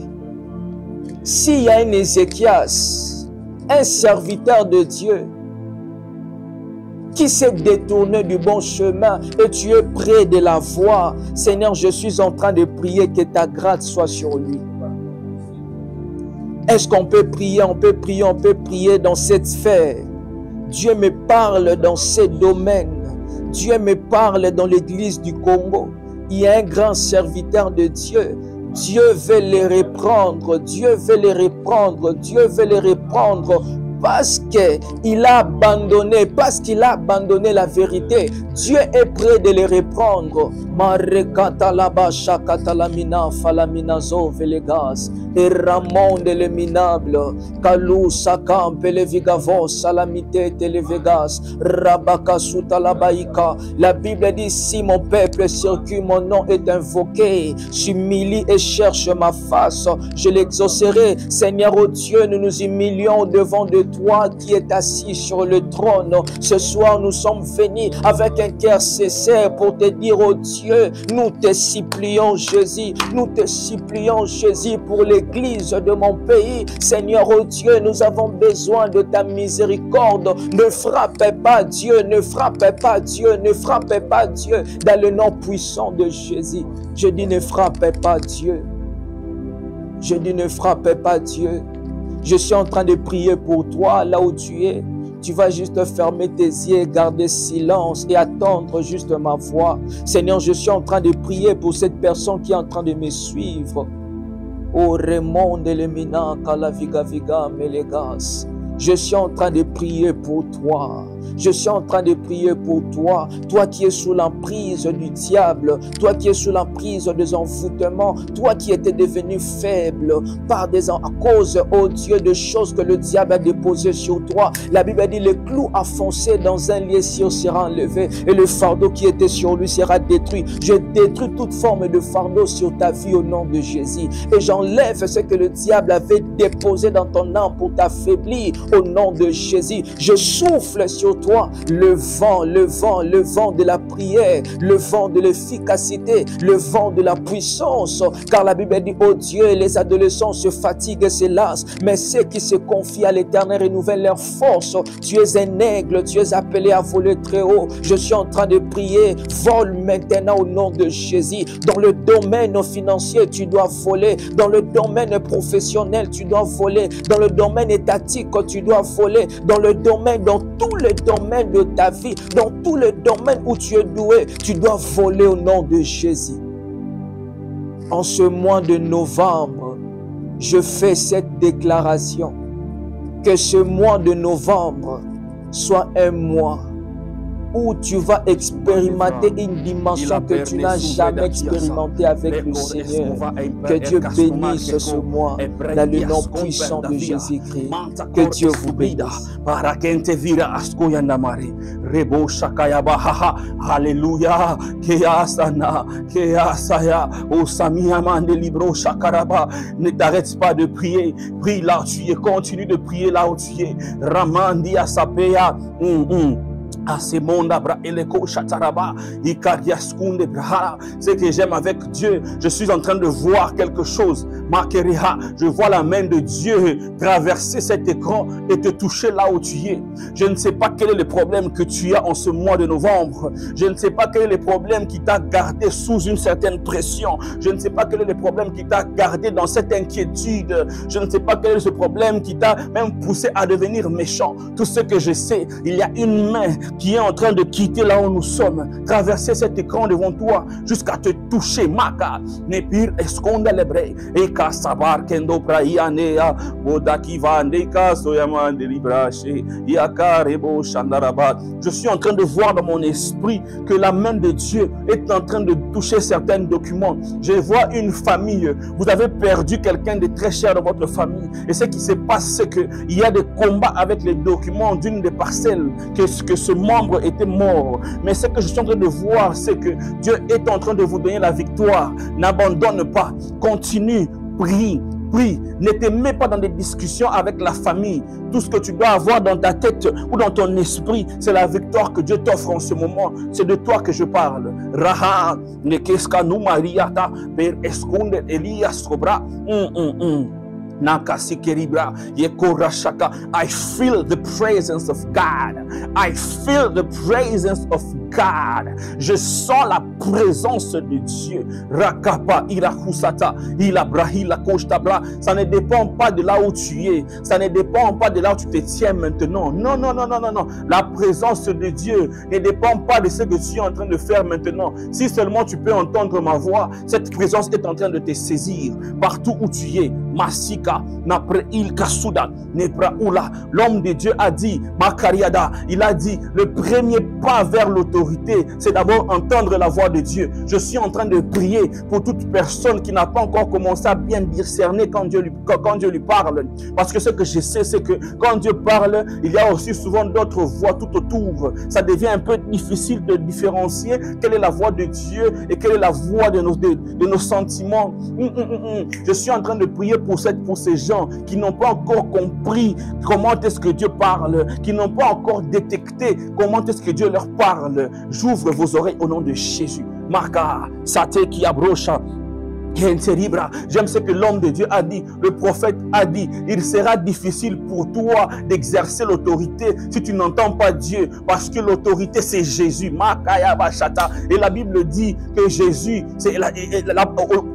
S'il y a un Ézéchias, un serviteur de Dieu, qui s'est détourné du bon chemin et tu es près de la voir, Seigneur, je suis en train de prier que ta grâce soit sur lui. Est-ce qu'on peut prier? On peut prier, on peut prier dans cette sphère. Dieu me parle dans ces domaines. Dieu me parle dans l'église du Congo. Il y a un grand serviteur de Dieu. Dieu veut les reprendre. Dieu veut les reprendre. Dieu veut les reprendre. Parce qu'il a abandonné, parce qu'il a abandonné la vérité, Dieu est prêt de les reprendre. Et Ramon de l'éminable, Kalou Sakampe le Vigavos, Salamité le Vegas, Rabaka Sutalabaïka. La Bible dit: si mon peuple sur qui mon nom est invoqué, s'humilie et cherche ma face, je l'exaucerai. Seigneur, oh Dieu, nous nous humilions devant de toi qui es assis sur le trône. Ce soir, nous sommes venus avec un cœur sincère pour te dire, oh Dieu, nous te supplions, Jésus, nous te supplions, Jésus, pour l'église de mon pays. Seigneur, oh Dieu, nous avons besoin de ta miséricorde. Ne frappez pas Dieu, ne frappez pas Dieu, ne frappez pas Dieu. Dans le nom puissant de Jésus, je dis ne frappez pas Dieu. Je dis ne frappez pas Dieu. Je suis en train de prier pour toi là où tu es. tu vas juste fermer tes yeux, garder silence et attendre juste ma voix. Seigneur, je suis en train de prier pour cette personne qui est en train de me suivre. Oh, Raymond Elemina, Kalaviga Viga, Melegas. Je suis en train de prier pour toi. Je suis en train de prier pour toi. Toi qui es sous l'emprise du diable. Toi qui es sous l'emprise des envoûtements. Toi qui étais devenu faible à cause, oh Dieu, de choses que le diable a déposées sur toi. La Bible dit, le clou a foncé dans un lieu sûr sera enlevé et le fardeau qui était sur lui sera détruit. Je détruis toute forme de fardeau sur ta vie au nom de Jésus. Et j'enlève ce que le diable avait déposé dans ton âme pour t'affaiblir au nom de Jésus. Je souffle sur toi le vent de la prière, le vent de l'efficacité, le vent de la puissance. Car la Bible dit, oh Dieu, les adolescents se fatiguent et se lassent, mais ceux qui se confient à l'Éternel renouvellent leur force. Tu es un aigle, tu es appelé à voler très haut. Je suis en train de prier, vole maintenant au nom de Jésus. Dans le domaine financier, tu dois voler. Dans le domaine professionnel, tu dois voler. Dans le domaine étatique, tu dois voler. Dans le domaine, dans tous les domaines de ta vie, dans tous les domaines où tu es doué, tu dois voler au nom de Jésus. En ce mois de novembre, je fais cette déclaration. Que ce mois de novembre soit un mois où tu vas expérimenter une dimension que tu n'as jamais expérimentée avec le Seigneur. Que Dieu bénisse ce mois dans le nom puissant de Jésus-Christ. Que Dieu vous bénisse. Alléluia. Ne t'arrête pas de prier. Prie là où tu es. Continue de prier là où tu es. Ramandi Asapea. Ce que j'aime avec Dieu, je suis en train de voir quelque chose. Je vois la main de Dieu traverser cet écran et te toucher là où tu es. Je ne sais pas quel est le problème que tu as en ce mois de novembre. Je ne sais pas quel est le problème qui t'a gardé sous une certaine pression. Je ne sais pas quel est le problème qui t'a gardé dans cette inquiétude. Je ne sais pas quel est ce problème qui t'a même poussé à devenir méchant. Tout ce que je sais, il y a une main qui est en train de quitter là où nous sommes, traverser cet écran devant toi jusqu'à te toucher. Maka nepir esconda lebre et kasabar kendo praianea bodakiva ndeka soyamande librache yakarebo shandaraba. Je suis en train de voir dans mon esprit que la main de Dieu est en train de toucher certains documents. Je vois une famille, vous avez perdu quelqu'un de très cher dans votre famille et ce qui se passe c'est qu'il y a des combats avec les documents d'une des parcelles que ce membre était mort. Mais ce que je suis en train de voir, c'est que Dieu est en train de vous donner la victoire. N'abandonne pas. Continue. Prie. Prie. Ne te mets pas dans des discussions avec la famille. Tout ce que tu dois avoir dans ta tête ou dans ton esprit, c'est la victoire que Dieu t'offre en ce moment. C'est de toi que je parle. Raha. Nekeska nu mariata per esconde Elias cobra. I feel the presence of God. I feel the presence of God. Je sens la présence de Dieu. Rakapa irakusata ilabrahila kostabra. Ça ne dépend pas de là où tu es. Ça ne dépend pas de là où tu te tiens maintenant. Non, non, non, non, non, non. La présence de Dieu ne dépend pas de ce que tu es en train de faire maintenant. Si seulement tu peux entendre ma voix, cette présence est en train de te saisir partout où tu es. Masika, Napre il Kasuda, Nepra Oula. L'homme de Dieu a dit, Makariada, il a dit, le premier pas vers l'autorité, c'est d'abord entendre la voix de Dieu. Je suis en train de prier pour toute personne qui n'a pas encore commencé à bien discerner quand Dieu lui parle. Parce que ce que je sais, c'est que quand Dieu parle, il y a aussi souvent d'autres voix tout autour. Ça devient un peu difficile de différencier quelle est la voix de Dieu et quelle est la voix de nos sentiments. Je suis en train de prier pour ces gens qui n'ont pas encore compris comment est-ce que Dieu parle, qui n'ont pas encore détecté comment est-ce que Dieu leur parle. J'ouvre vos oreilles au nom de Jésus. Marca, Sate qui abrocha. J'aime ce que l'homme de Dieu a dit, le prophète a dit, il sera difficile pour toi d'exercer l'autorité si tu n'entends pas Dieu, parce que l'autorité c'est Jésus. Et la Bible dit que Jésus,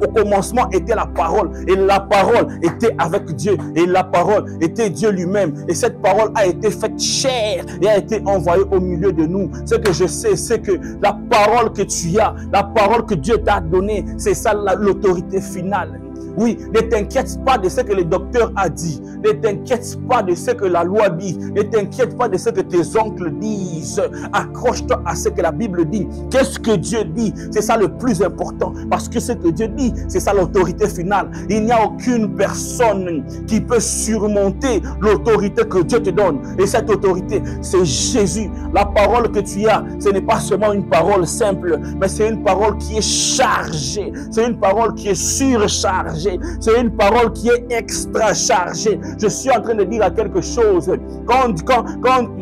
au commencement était la parole, et la parole était avec Dieu, et la parole était Dieu lui-même, et cette parole a été faite chair et a été envoyée au milieu de nous. Ce que je sais, c'est que la parole que tu as, la parole que Dieu t'a donnée, c'est ça l'autorité finale. Oui, ne t'inquiète pas de ce que le docteur a dit. Ne t'inquiète pas de ce que la loi dit. Ne t'inquiète pas de ce que tes oncles disent. Accroche-toi à ce que la Bible dit. Qu'est-ce que Dieu dit? C'est ça le plus important. Parce que ce que Dieu dit, c'est ça l'autorité finale. Il n'y a aucune personne qui peut surmonter l'autorité que Dieu te donne. Et cette autorité, c'est Jésus. La parole que tu as, ce n'est pas seulement une parole simple, mais c'est une parole qui est chargée. C'est une parole qui est surchargée. C'est une parole qui est extra chargée. Je suis en train de dire à quelque chose.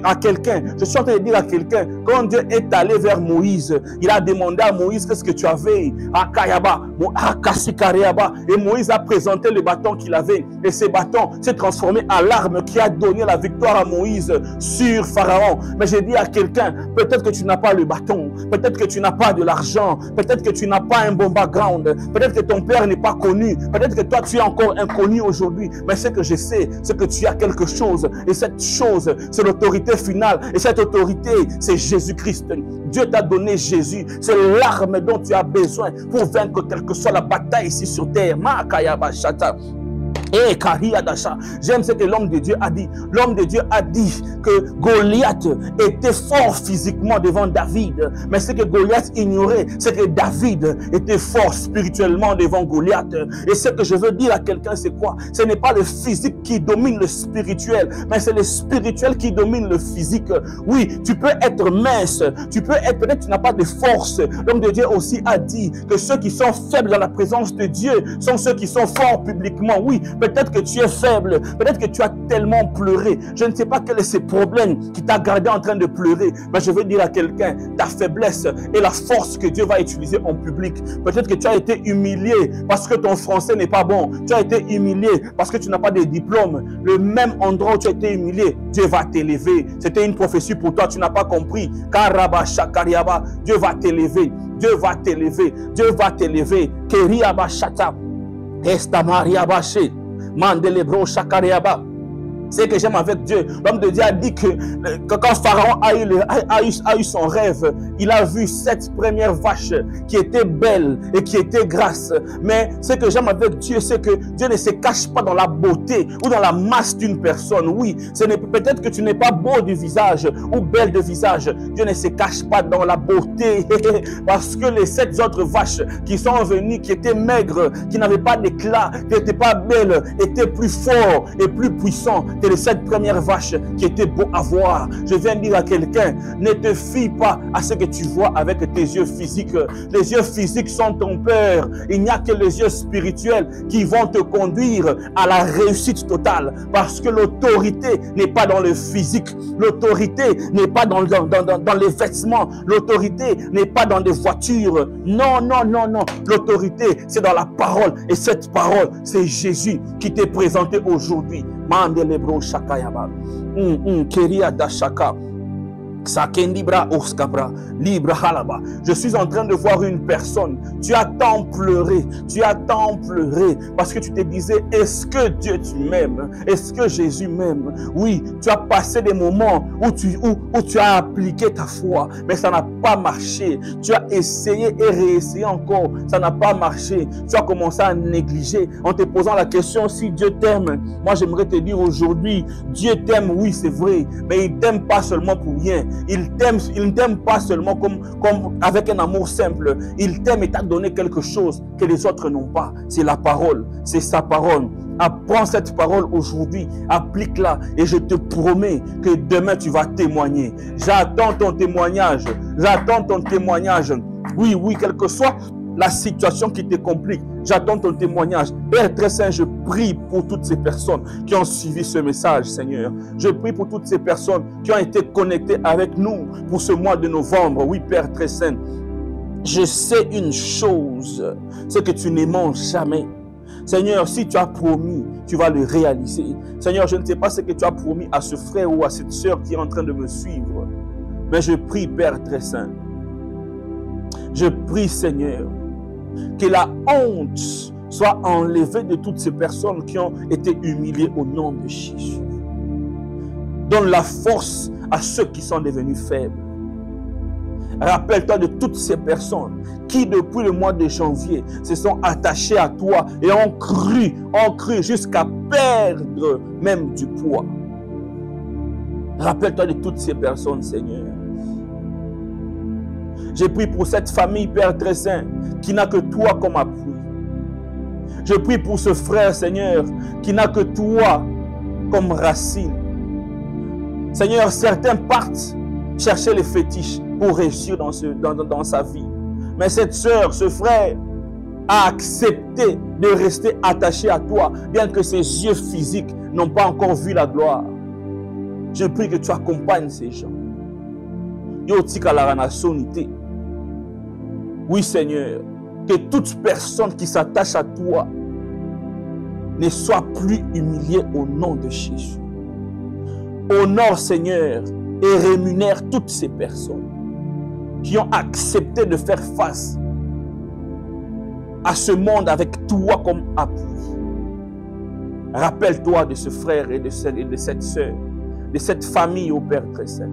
À quelqu'un, je suis en train de dire à quelqu'un, quand Dieu est allé vers Moïse, il a demandé à Moïse qu'est-ce que tu avais à Kayaba, à Kasikareaba, et Moïse a présenté le bâton qu'il avait, et ce bâton s'est transformé en l'arme qui a donné la victoire à Moïse sur Pharaon. Mais j'ai dit à quelqu'un, peut-être que tu n'as pas le bâton, peut-être que tu n'as pas de l'argent, peut-être que tu n'as pas un bon background, peut-être que ton père n'est pas connu, peut-être que toi tu es encore inconnu aujourd'hui, mais ce que je sais, c'est que tu as quelque chose, et cette chose, c'est l'autorité finale, et cette autorité, c'est Jésus-Christ. Dieu t'a donné Jésus, c'est l'arme dont tu as besoin pour vaincre quelle que soit la bataille ici sur terre. Et j'aime ce que l'homme de Dieu a dit. L'homme de Dieu a dit que Goliath était fort physiquement devant David. Mais ce que Goliath ignorait, c'est que David était fort spirituellement devant Goliath. Et ce que je veux dire à quelqu'un, c'est quoi? Ce n'est pas le physique qui domine le spirituel, mais c'est le spirituel qui domine le physique. Oui, tu peux être mince, tu peux être, peut-être tu n'as pas de force. L'homme de Dieu aussi a dit que ceux qui sont faibles dans la présence de Dieu sont ceux qui sont forts publiquement. Oui, peut-être que tu es faible, peut-être que tu as tellement pleuré. Je ne sais pas quel est ce problème qui t'a gardé en train de pleurer, mais je veux dire à quelqu'un, ta faiblesse est la force que Dieu va utiliser en public. Peut-être que tu as été humilié parce que ton français n'est pas bon. Tu as été humilié parce que tu n'as pas de diplôme. Le même endroit où tu as été humilié, Dieu va t'élever. C'était une prophétie pour toi, tu n'as pas compris. Karaba Shakariaba, Dieu va t'élever. Dieu va t'élever. Dieu va t'élever. Keriaba Shata. Esta Maria Baché. Mandelebro Shakariaba. C'est que j'aime avec Dieu. L'homme de Dieu a dit que quand Pharaon a eu son rêve, il a vu 7 premières vaches qui étaient belles et qui étaient grasses. Mais ce que j'aime avec Dieu, c'est que Dieu ne se cache pas dans la beauté ou dans la masse d'une personne. Oui, peut-être que tu n'es pas beau du visage ou belle de visage. Dieu ne se cache pas dans la beauté. Parce que les 7 autres vaches qui sont venues, qui étaient maigres, qui n'avaient pas d'éclat, qui n'étaient pas belles, étaient plus forts et plus puissants que les 7 premières vaches qui étaient beaux à voir. Je viens dire à quelqu'un, ne te fie pas à ce que tu vois avec tes yeux physiques. Les yeux physiques sont ton père. Il n'y a que les yeux spirituels qui vont te conduire à la réussite totale. Parce que l'autorité n'est pas dans le physique. L'autorité n'est pas dans les vêtements. L'autorité n'est pas dans des voitures. Non, non, non, non. L'autorité, c'est dans la parole. Et cette parole, c'est Jésus qui t'est présenté aujourd'hui. Mandelebro Shakayaba. Keria Dashaka. Sakendibra Oskabra, Libra Halaba. Je suis en train de voir une personne. Tu as tant pleuré. Tu as tant pleuré. Parce que tu te disais, est-ce que Dieu tu m'aimes? Est-ce que Jésus m'aime? Oui, tu as passé des moments où tu as appliqué ta foi. Mais ça n'a pas marché. Tu as essayé et réessayé encore. Ça n'a pas marché. Tu as commencé à négliger en te posant la question si Dieu t'aime. Moi, j'aimerais te dire aujourd'hui, Dieu t'aime, oui, c'est vrai. Mais il ne t'aime pas seulement pour rien. Il ne t'aime pas seulement comme avec un amour simple. Il t'aime et t'a donné quelque chose que les autres n'ont pas. C'est la parole, c'est sa parole. Apprends cette parole aujourd'hui, applique-la et je te promets que demain tu vas témoigner. J'attends ton témoignage. J'attends ton témoignage. Oui, oui, quelle que soit la situation qui te complique, j'attends ton témoignage. Père très saint, je prie pour toutes ces personnes qui ont suivi ce message, Seigneur. Je prie pour toutes ces personnes qui ont été connectées avec nous pour ce mois de novembre. Oui, Père très saint. je sais une chose, c'est que tu ne manges jamais. Seigneur, si tu as promis, tu vas le réaliser. Seigneur, je ne sais pas ce que tu as promis à ce frère ou à cette sœur qui est en train de me suivre. Mais je prie, Père très saint. Je prie, Seigneur, que la honte soit enlevée de toutes ces personnes qui ont été humiliées au nom de Jésus. Donne la force à ceux qui sont devenus faibles. Rappelle-toi de toutes ces personnes qui, depuis le mois de janvier, se sont attachées à toi et ont cru jusqu'à perdre même du poids. Rappelle-toi de toutes ces personnes, Seigneur. J'ai prié pour cette famille, Père très saint, qui n'a que toi comme appui. Je prie pour ce frère, Seigneur, qui n'a que toi comme racine. Seigneur, certains partent chercher les fétiches pour réussir dans sa vie. Mais cette sœur, ce frère, a accepté de rester attaché à toi, bien que ses yeux physiques n'ont pas encore vu la gloire. Je prie que tu accompagnes ces gens. Oui, Seigneur, que toute personne qui s'attache à toi ne soit plus humiliée au nom de Jésus. Honore, Seigneur, et rémunère toutes ces personnes qui ont accepté de faire face à ce monde avec toi comme appui. Rappelle-toi de ce frère et de cette sœur, de cette famille au Père très saint.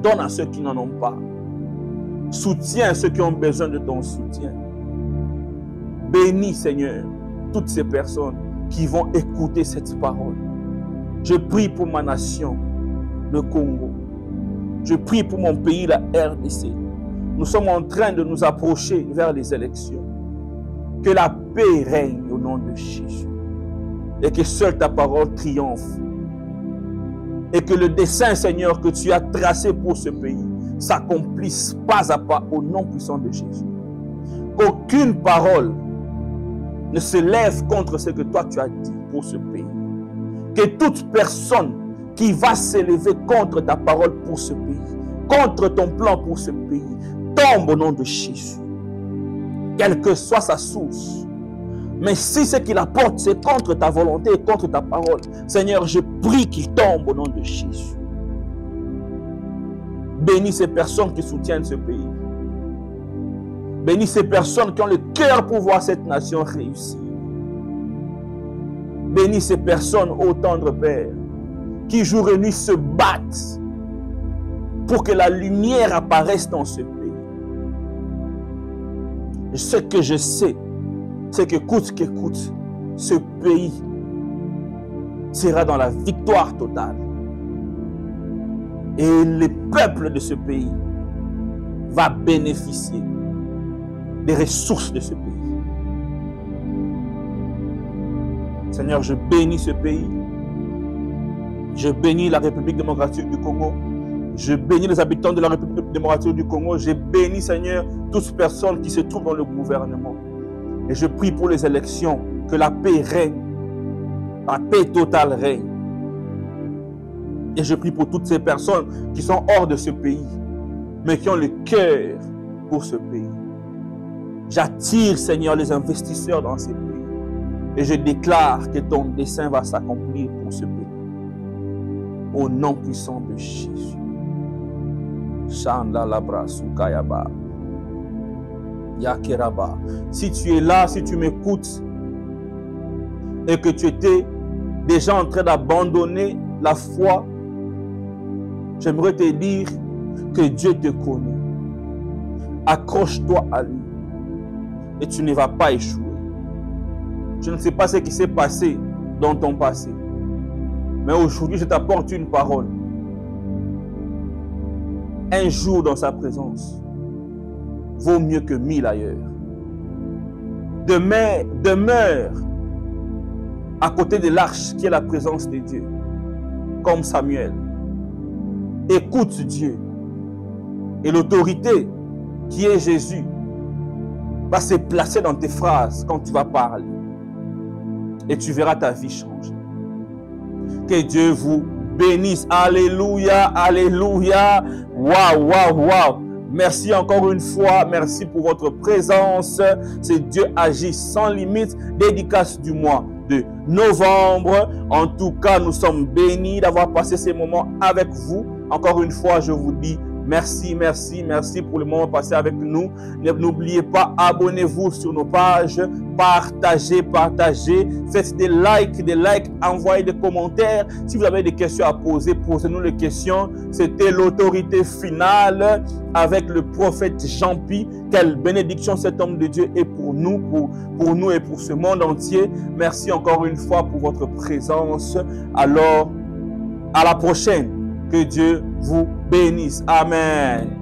Donne à ceux qui n'en ont pas. Soutiens ceux qui ont besoin de ton soutien. Bénis, Seigneur, toutes ces personnes qui vont écouter cette parole. Je prie pour ma nation, le Congo. Je prie pour mon pays, la RDC. Nous sommes en train de nous approcher vers les élections. Que la paix règne au nom de Jésus. Et que seule ta parole triomphe. Et que le dessein, Seigneur, que tu as tracé pour ce pays s'accomplisse pas à pas au nom puissant de Jésus. Qu'aucune parole ne se lève contre ce que toi tu as dit pour ce pays. Que toute personne qui va s'élever contre ta parole pour ce pays, contre ton plan pour ce pays, tombe au nom de Jésus. Quelle que soit sa source. Mais si ce qu'il apporte, c'est contre ta volonté et contre ta parole, Seigneur, je prie qu'il tombe au nom de Jésus. Bénis ces personnes qui soutiennent ce pays. Bénis ces personnes qui ont le cœur pour voir cette nation réussir. Bénis ces personnes, ô tendre Père, qui jour et nuit se battent pour que la lumière apparaisse dans ce pays. Et ce que je sais, c'est que coûte que coûte, ce pays sera dans la victoire totale. Et le peuple de ce pays va bénéficier des ressources de ce pays. Seigneur, je bénis ce pays. Je bénis la République démocratique du Congo. Je bénis les habitants de la République démocratique du Congo. Je bénis, Seigneur, toutes personnes qui se trouvent dans le gouvernement. Et je prie pour les élections, que la paix règne. La paix totale règne. Et je prie pour toutes ces personnes qui sont hors de ce pays, mais qui ont le cœur pour ce pays. J'attire, Seigneur, les investisseurs dans ces pays. Et je déclare que ton dessein va s'accomplir pour ce pays. Au nom puissant de Jésus. Shanda labra sukayaba. Yakeraba. Si tu es là, si tu m'écoutes, et que tu étais déjà en train d'abandonner la foi, j'aimerais te dire que Dieu te connaît. Accroche-toi à lui et tu ne vas pas échouer. Je ne sais pas ce qui s'est passé dans ton passé, mais aujourd'hui je t'apporte une parole. Un jour dans sa présence vaut mieux que 1000 ailleurs. Demeure à côté de l'arche qui est la présence de Dieu, comme Samuel. Écoute Dieu. Et l'autorité qui est Jésus va se placer dans tes phrases quand tu vas parler. Et tu verras ta vie changer. Que Dieu vous bénisse. Alléluia, alléluia. Waouh, waouh, waouh. Merci encore une fois. Merci pour votre présence. C'est Dieu agit sans limite. Dédicace du mois de novembre. En tout cas, nous sommes bénis d'avoir passé ces moments avec vous. Encore une fois, je vous dis merci, merci, merci pour le moment passé avec nous. N'oubliez pas, abonnez-vous sur nos pages, partagez, faites des likes, envoyez des commentaires. Si vous avez des questions à poser, posez-nous les questions. C'était l'autorité finale avec le prophète Jean-Pi. Quelle bénédiction cet homme de Dieu est pour nous, pour nous et pour ce monde entier. Merci encore une fois pour votre présence. Alors, à la prochaine. Que Dieu vous bénisse. Amen.